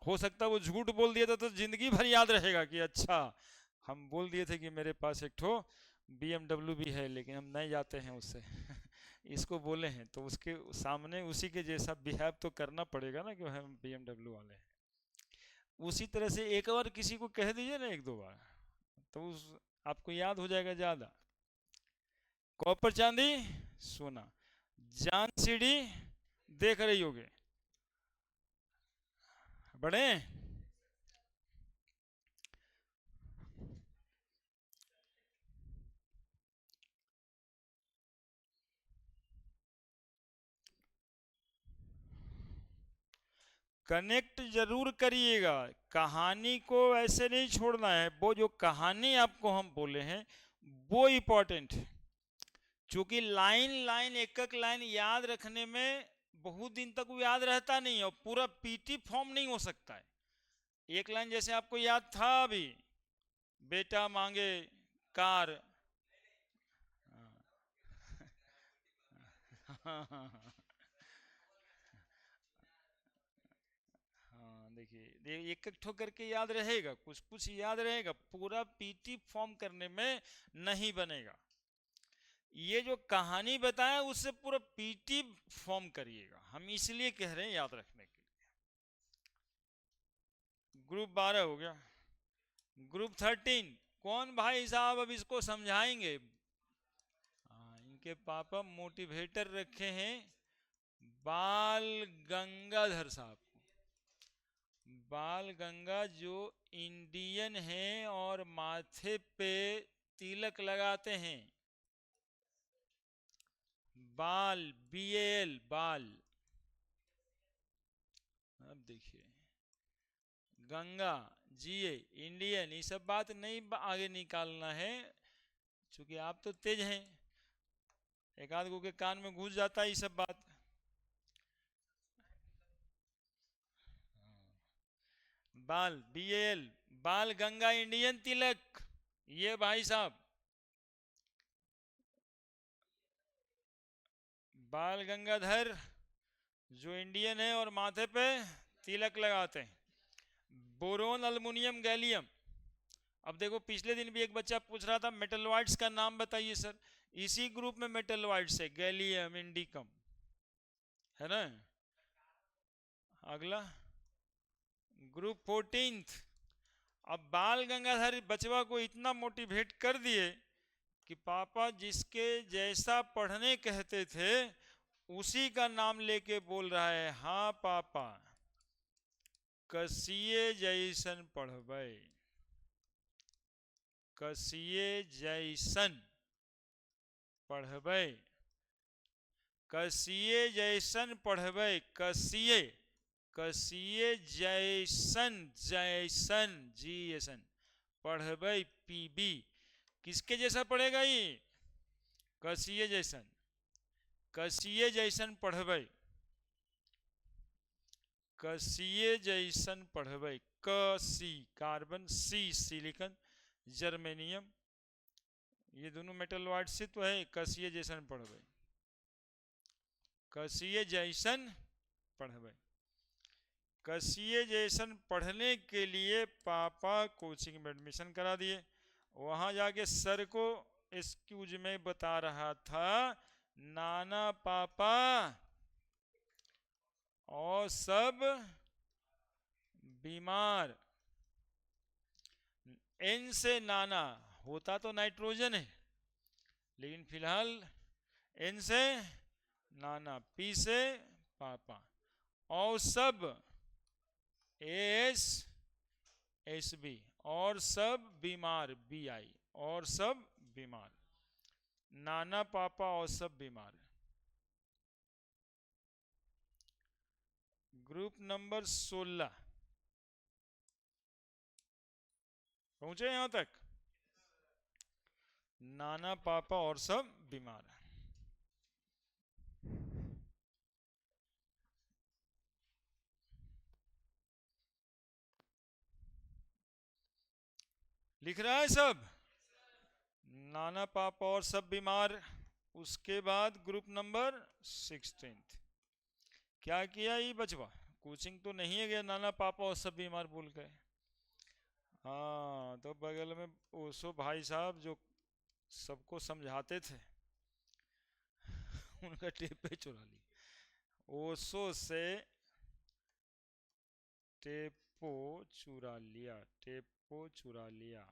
हो सकता है वो झूठ बोल दिया था तो जिंदगी भर याद रहेगा कि अच्छा हम बोल दिए थे कि मेरे पास एक ठो BMW भी है, लेकिन हम नहीं जाते हैं उससे। इसको बोले हैं तो उसके सामने उसी के जैसा बिहेव तो करना पड़ेगा ना, कि हम BMW वाले हैं। उसी तरह से एक बार किसी को कह दीजिए ना, एक दो बार, तो उस आपको याद हो जाएगा ज़्यादा। कॉपर चांदी सोना, जान सीढ़ी देख रही होगे, बड़े। कनेक्ट जरूर करिएगा, कहानी को ऐसे नहीं छोड़ना है। वो जो कहानी आपको हम बोले हैं वो इम्पोर्टेंट है, क्योंकि लाइन लाइन एक एक लाइन याद रखने में बहुत दिन तक वो याद रहता नहीं है, और पूरा PT फॉर्म नहीं हो सकता है। एक लाइन जैसे आपको याद था अभी, बेटा मांगे कार। हाँ हाँ हाँ। हाँ देखिए, एक एक ठो करके याद रहेगा, कुछ कुछ याद रहेगा, पूरा PT फॉर्म करने में नहीं बनेगा। ये जो कहानी बताया उससे पूरा PT फॉर्म करिएगा, हम इसलिए कह रहे हैं याद रखने के लिए। ग्रुप 12 हो गया। ग्रुप 13 कौन भाई साहब अब इसको समझाएंगे? हाँ, इनके पापा मोटिवेटर रखे हैं बाल गंगाधर साहब को। बाल गंगा जो इंडियन हैं और माथे पे तिलक लगाते हैं। बाल BAL बाल। अब देखिए गंगा GA इंडियन, ये सब बात नहीं आगे निकालना है, क्योंकि आप तो तेज हैं, एक आध गो के कान में घुस जाता है ये सब बात। बाल BAL बाल गंगा इंडियन तिलक, ये भाई साहब बाल गंगाधर जो इंडियन है और माथे पे तिलक लगाते हैं। Boron aluminium gallium. अब देखो पिछले दिन भी एक बच्चा पूछ रहा था मेटलॉइड्स का नाम बताइए सर, इसी ग्रुप में मेटलॉइड्स है, गैलियम इंडिकम, है ना। अगला ग्रुप 14। अब बाल गंगाधर बचवा को इतना मोटिवेट कर दिए कि पापा जिसके जैसा पढ़ने कहते थे उसी का नाम लेके बोल रहा है, हाँ पापा कसिए जैसन पढ़बै, कसिए जैसन पढ़बै, कसिए जैसन पढ़बै, कसिए कसिए जैसन जैसन जीएसन पढ़बै PB। किसके जैसा पढ़ेगा ये? कसिए जैसन, कसिए जैसन पढ़बै, कसिए जैसन पढ़बै। कसी कार्बन, C सिलिकॉन, जर्मेनियम, ये दोनों मेटलॉइड से तो है, कसिए जैसन पढ़बै, कसिए जैसन पढ़बै। कसिए जैसन पढ़ने के लिए पापा कोचिंग में एडमिशन करा दिए। वहां जाके सर को एक्सक्यूज में बता रहा था, नाना पापा और सब बीमार। N से नाना होता तो नाइट्रोजन है, लेकिन फिलहाल N से नाना, P से पापा, और सब SB, और सब बीमार BI, और सब बीमार, नाना पापा और सब बीमार। ग्रुप नंबर 16 पहुंचे यहां तक? नाना पापा और सब बीमार। लिख रहा है सब? नाना पापा और सब बीमार। उसके बाद ग्रुप नंबर 16 क्या किया ये बचवा? कोचिंग तो नहीं है गया, नाना पापा और सब बीमार बोल गए। हाँ, तो बगल में ओसो भाई साहब जो सबको समझाते थे उनका टेप पे चुरा लिया। ओसो से टेपो चुरा लिया, टेपो चुरा लिया।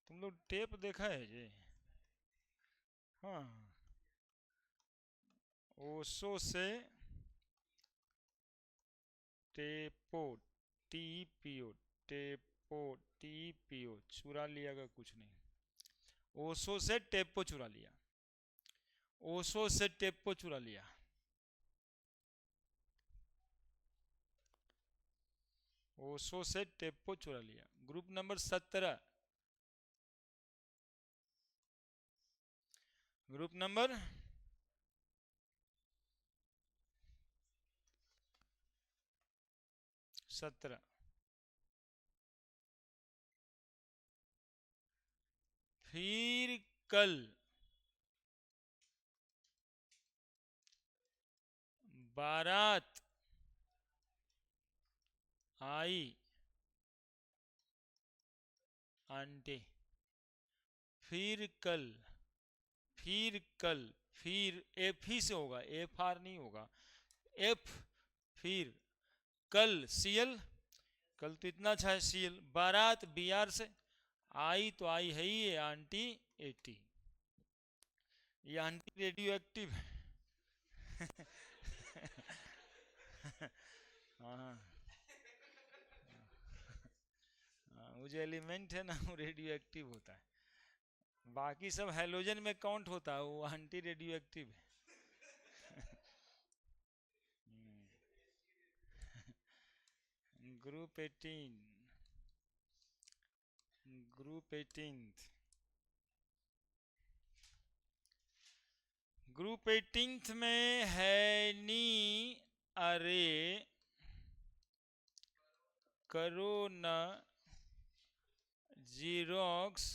तुम लोग टेप देखा है जी? हाँ, ओसो से टेपो TPO, टेपो TPO चुरा लिया का कुछ नहीं। ओसो से टेपो चुरा लिया, ओसो से टेपो चुरा लिया। ओसो से टेपो चुरा लिया। Group number 17, group number 17। फिर कल बारात आई आंटी। फिर कल, फिर कल, फिर F ही से होगा, FR नहीं होगा, F। फिर कल CL कल तो इतना अच्छा है सीएल। बारात बीआर से आई तो आई है ही ये आंटी 80, ये आंटी रेडियो एक्टिव है। हाँ, वो जो एलिमेंट है ना वो रेडियो एक्टिव होता है, बाकी सब हेलोजन में काउंट होता है, वो एंटी रेडियो एक्टिव है। ग्रुप 18, ग्रुप 18, ग्रुप 18 में है नी अरे करो न जीरोक्स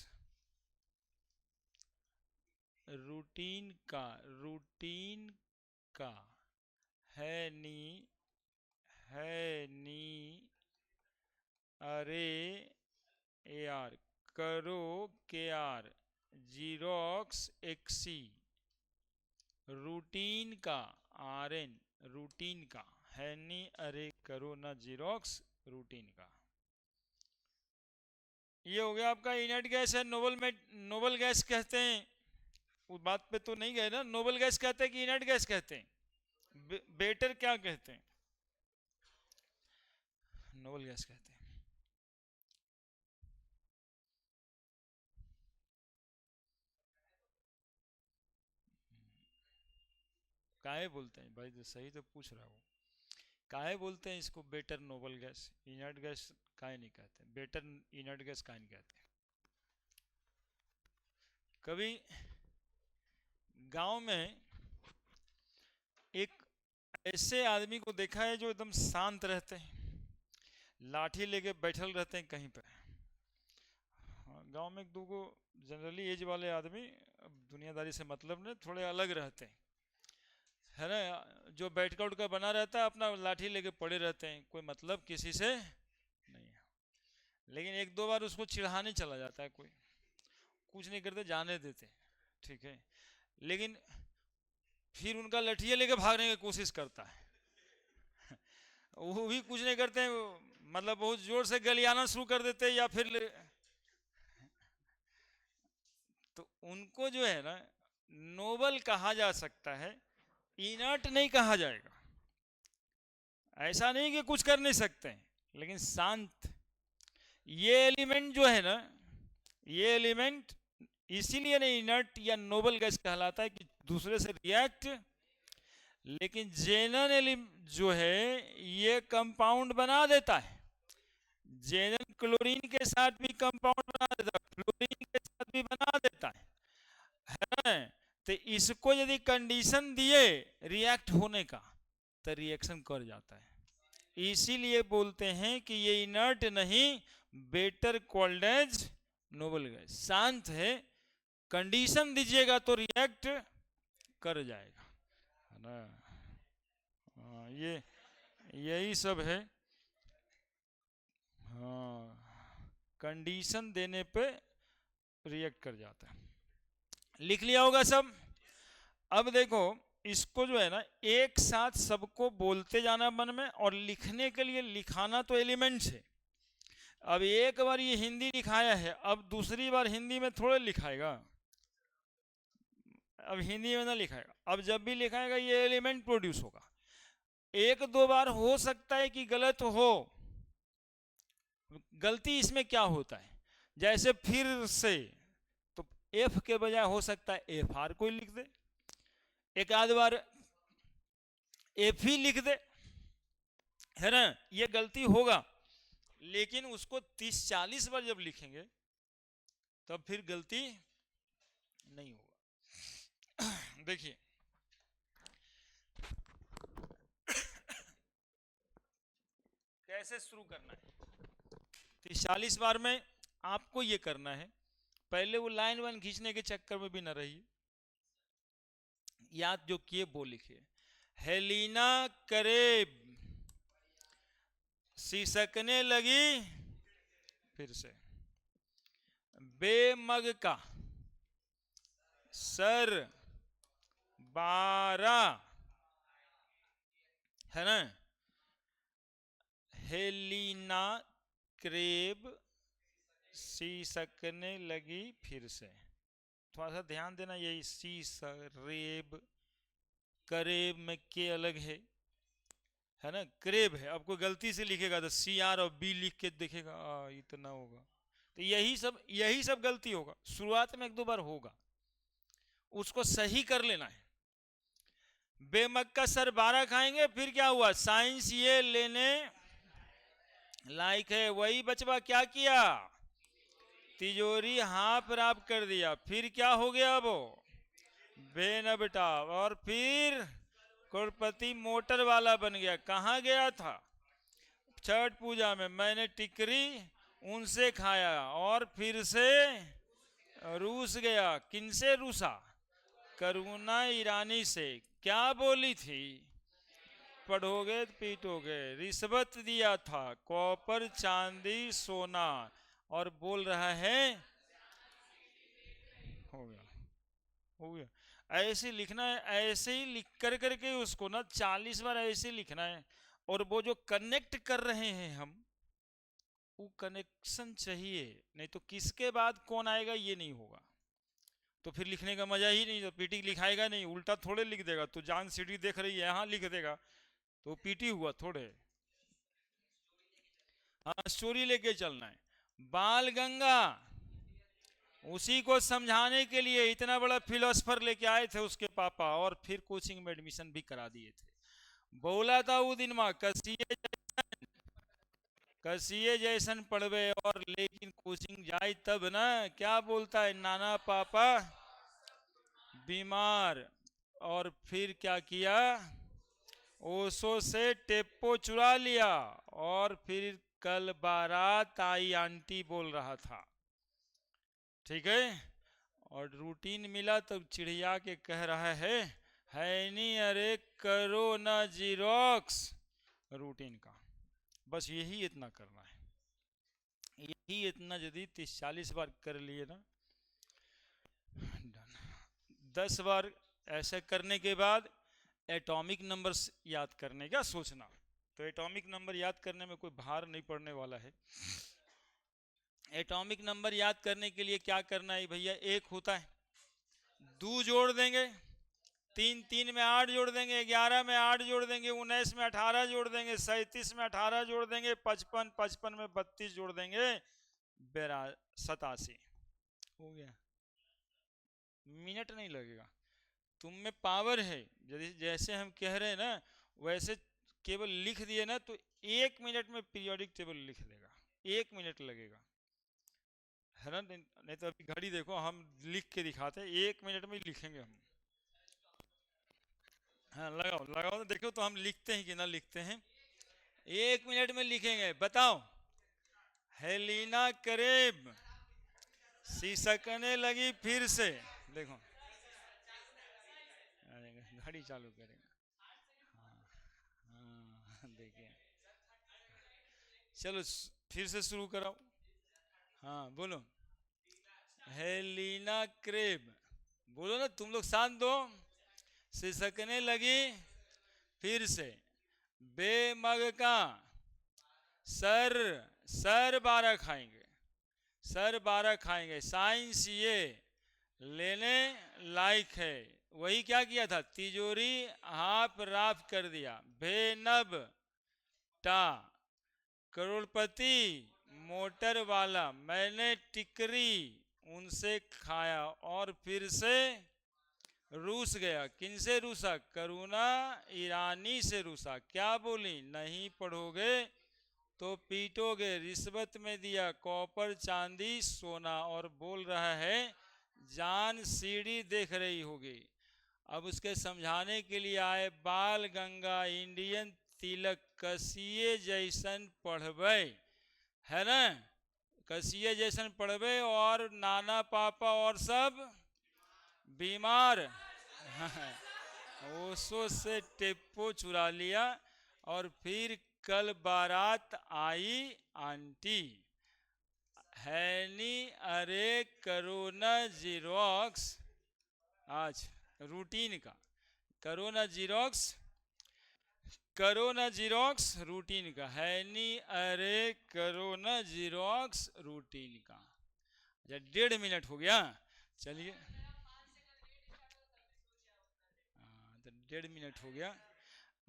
रूटीन का, रूटीन का है नी, है नी अरे ए आर करो के आर जीरोक्स एक्सी रूटीन का आर एन, रूटीन का है नी अरे करो ना जीरोक्स रूटीन का। ये हो गया आपका इनर्ट गैस है। नोबल में नोबल गैस कहते हैं, उस बात पे तो नहीं गए ना। नोबल गैस कहते हैं कि इनर्ट गैस कहते हैं? बेटर क्या कहते हैं? नोबल गैस कहते हैं। काहे बोलते हैं भाई? तो सही तो पूछ रहा हूँ, काहे बोलते हैं इसको better noble gas? Inert gas काहे नहीं कहते? बेटर इनर्ट गैस काहे नहीं कहते? कभी गांव में एक ऐसे आदमी को देखा है जो एकदम शांत रहते हैं, लाठी लेके बैठल रहते हैं कहीं पे। हाँ, गांव में एक दो को जनरली एज वाले आदमी, अब दुनियादारी से मतलब नहीं, थोड़े अलग रहते हैं, है ना। जो बैठ का उठ का बना रहता है, अपना लाठी लेके पड़े रहते हैं, कोई मतलब किसी से नहीं है। लेकिन एक दो बार उसको चिढ़ाने चला जाता है कोई, कुछ नहीं करते, जाने देते, ठीक है। लेकिन फिर उनका लठिया लेके भागने की कोशिश करता है, वो भी कुछ नहीं करते हैं, मतलब बहुत जोर से गलियाना शुरू कर देते हैं, या फिर तो उनको जो है ना नोबल कहा जा सकता है, इनर्ट नहीं कहा जाएगा। ऐसा नहीं कि कुछ कर नहीं सकते हैं, लेकिन शांत। ये एलिमेंट जो है ना, ये एलिमेंट इसीलिए नहीं इनर्ट या नोबल गैस कहलाता है कि दूसरे से रिएक्ट, लेकिन जेनन एलिमेंट जो है ये कंपाउंड बना देता है। जेनन क्लोरीन के साथ भी कंपाउंड बना देता है, फ्लोरीन के साथ भी बना देता है। तो इसको यदि कंडीशन दिए रिएक्ट होने का तो रिएक्शन कर जाता है। इसीलिए बोलते हैं कि ये इनर्ट नहीं, better called as noble gas. शांत है, कंडीशन दीजिएगा तो रिएक्ट कर जाएगा, है ना। हाँ, ये यही सब है। हाँ, कंडीशन देने पे रिएक्ट कर जाता है। लिख लिया होगा सब। अब देखो, इसको जो है ना एक साथ सबको बोलते जाना मन में, और लिखने के लिए लिखाना तो एलिमेंट्स है। अब एक बार ये हिंदी लिखाया है, अब दूसरी बार हिंदी में थोड़े लिखाएगा, अब हिंदी में ना लिखाएगा, अब जब भी लिखाएगा ये एलिमेंट प्रोड्यूस होगा। एक दो बार हो सकता है कि गलत हो। गलती इसमें क्या होता है, जैसे फिर से, तो एफ के बजाय हो सकता है एफ आर कोई लिख दे, एक आध बार एफ ही लिख दे, है ना। ये गलती होगा, लेकिन उसको 30-40 बार जब लिखेंगे तब फिर गलती नहीं होगा। देखिए, कैसे शुरू करना है। 30-40 बार में आपको ये करना है, पहले वो लाइन वन खींचने के चक्कर में भी ना रहिए, याद जो किए वो लिखिए। हेलीना करेब सिसकने लगी, फिर से बेमग का सर 12, है ना। हेलीना क्रेब सिसकने लगी फिर से। थोड़ा सा ध्यान देना, यही रेब करेब में के अलग है ना, क्रेब है। अब कोई गलती से लिखेगा तो CR और B लिख के देखेगा इतना होगा, तो यही सब गलती होगा। शुरुआत में एक दो बार होगा, उसको सही कर लेना है। बेमक्का सर 12 खाएंगे, फिर क्या हुआ, साइंस ये लेने लायक है। वही बचवा क्या किया, तिजोरी हाफ राफ कर दिया, फिर क्या हो गया वो बेनबटा, और फिर करोड़पति मोटर वाला बन गया। कहाँ गया था, छठ पूजा में मैंने टिकरी उनसे खाया और फिर से रूस गया। किनसे रूसा, करुणा ईरानी से। क्या बोली थी, पढ़ोगे तो पीटोगे, रिश्वत दिया था कॉपर चांदी सोना, और बोल रहा है हो गया हो गया। ऐसे लिखना है, ऐसे ही लिख कर करके उसको ना 40 बार ऐसे लिखना है। और वो जो कनेक्ट कर रहे हैं हम, वो कनेक्शन चाहिए, नहीं तो किसके बाद कौन आएगा ये नहीं होगा, तो फिर लिखने का मजा ही नहीं। तो पीटी लिखाएगा नहीं, उल्टा थोड़े लिख देगा। तो जान सीढ़ी देख रही है यहाँ लिख देगा, तो पीटी हुआ थोड़े। हाँ, स्टोरी लेके चलना है। बाल गंगा उसी को समझाने के लिए इतना बड़ा फिलोसफर लेके आए थे उसके पापा, और फिर कोचिंग में एडमिशन भी करा दिए थे। बोला था वो दिन माँ कसिए जैसन पढ़वे, और लेकिन कोचिंग जाए तब ना। क्या बोलता है, नाना पापा बीमार, और फिर क्या किया, ओशो से टेप्पो चुरा लिया, और फिर कल बारात आई आंटी बोल रहा था, ठीक है। और रूटीन मिला तब चिड़िया के कह रहा है नहीं, अरे करो ना जीरोक्स रूटीन का। बस यही इतना करना है, यही इतना यदि 30-40 बार कर लिए ना, 10 बार ऐसे करने के बाद एटॉमिक नंबर्स याद करने का सोचना। तो एटॉमिक नंबर याद करने में कोई भार नहीं पड़ने वाला है। एटॉमिक नंबर याद करने के लिए क्या करना है भैया, एक होता है, 2 जोड़ देंगे, 3 में 8 जोड़ देंगे, 11 में 8 जोड़ देंगे, 19 में 18 जोड़ देंगे, 37 में 18 जोड़ देंगे, 55 में 32 जोड़ देंगे, 87 हो गया। मिनट नहीं लगेगा, तुम में पावर है। यदि जैसे हम कह रहे हैं ना, वैसे केवल लिख दिए ना तो 1 मिनट में पीरियोडिक टेबल लिख देगा, 1 मिनट लगेगा, है ना। नहीं तो अभी घड़ी देखो, हम लिख के दिखाते हैं, 1 मिनट में लिखेंगे हम। हाँ लगाओ लगाओ तो देखो, तो हम लिखते हैं कि ना लिखते हैं। 1 मिनट में लिखेंगे, बताओ। हेलिना करेब सिसकने लगी फिर से, देखो घड़ी चालू करेंगे। हाँ देखिए, चलो फिर से शुरू कराओ। हाँ बोलो, हेलिना क्रेब, बोलो ना तुम लोग, शांत दो। सिसकने लगी फिर से, बेमग का सर, सर 12 खाएंगे, सर 12 खाएंगे, साइंस ये लेने लायक है। वही क्या किया था, तिजोरी हाफ राफ कर दिया। बेनब टा करोड़पति मोटर वाला, मैंने टिकरी उनसे खाया और फिर से रूस गया। किनसे रूसा, करुणा ईरानी से रूसा। क्या बोली, नहीं पढ़ोगे तो पीटोगे, रिश्वत में दिया कॉपर चांदी सोना, और बोल रहा है जान सीढ़ी देख रही होगी। अब उसके समझाने के लिए आए, बाल गंगा इंडियन तिलक कसिए जैसन पढ़बे, है ना, कसिए जैसन पढ़बे, और नाना पापा और सब बीमार। ओशो से टेप्पो चुरा लिया, और फिर कल बारात आई आंटी, हैनी अरे करो न जीरोक्स। आज रूटीन का करो ना जीरोक्स करो ना जीरोक्स रूटीन का है नहीं, अरे करो ना जीरोक्स रूटीन का। अच्छा 1.5 मिनट हो गया, चलिए। तो 1.5 मिनट हो गया,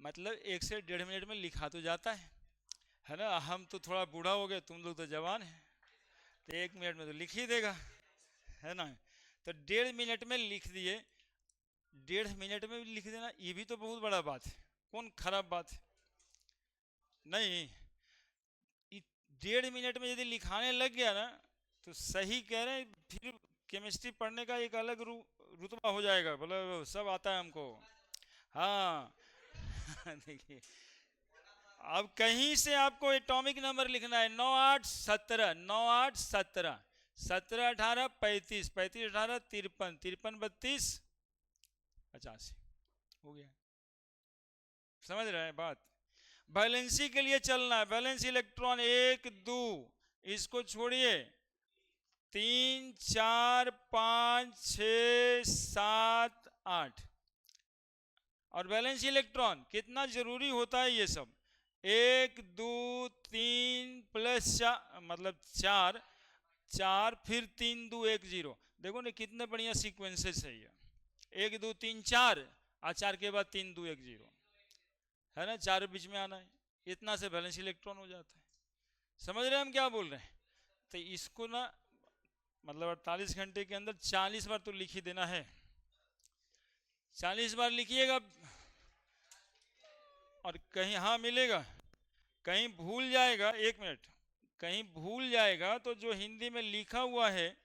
मतलब 1 से 1.5 मिनट में लिखा तो जाता है ना। हम तो थोड़ा बूढ़ा हो गए, तुम लोग तो जवान है, तो 1 मिनट में तो लिख ही देगा, है ना। तो 1.5 मिनट में लिख दिए। 1.5 मिनट में भी लिख देना ये भी तो बहुत बड़ा बात है, कौन खराब बात है नहीं। 1.5 मिनट में यदि लिखाने लग गया ना तो सही कह रहे हैं, फिर केमिस्ट्री पढ़ने का एक अलग रुतबा हो जाएगा, मतलब सब आता है हमको। हाँ देखिए, अब कहीं से आपको एटॉमिक नंबर लिखना है, 9 8 17, 9 8 17, 17 18 35, 35 18 53, 53 32 85, हो गया। समझ रहे हैं बात। वैलेंसी के लिए चलना है, वैलेंस इलेक्ट्रॉन 1 2, इसको छोड़िए, 3 4 5 6 7 8। और वैलेंस इलेक्ट्रॉन कितना जरूरी होता है ये सब, 1 2 3 प्लस 4 मतलब 4, 4 फिर 3 2 1 0। देखो ना कितने बढ़िया सीक्वेंसेस है ये, 1 2 3 4, और 4 के बाद 3 2 1 0, है ना, 4 बीच में आना है, इतना से वैलेंस इलेक्ट्रॉन हो जाता है। समझ रहे हैं हम क्या बोल रहे हैं। तो इसको ना मतलब 48 घंटे के अंदर 40 बार तो लिख ही देना है, 40 बार लिखिएगा। और कहीं हाँ मिलेगा, कहीं भूल जाएगा, 1 मिनट, कहीं भूल जाएगा तो जो हिंदी में लिखा हुआ है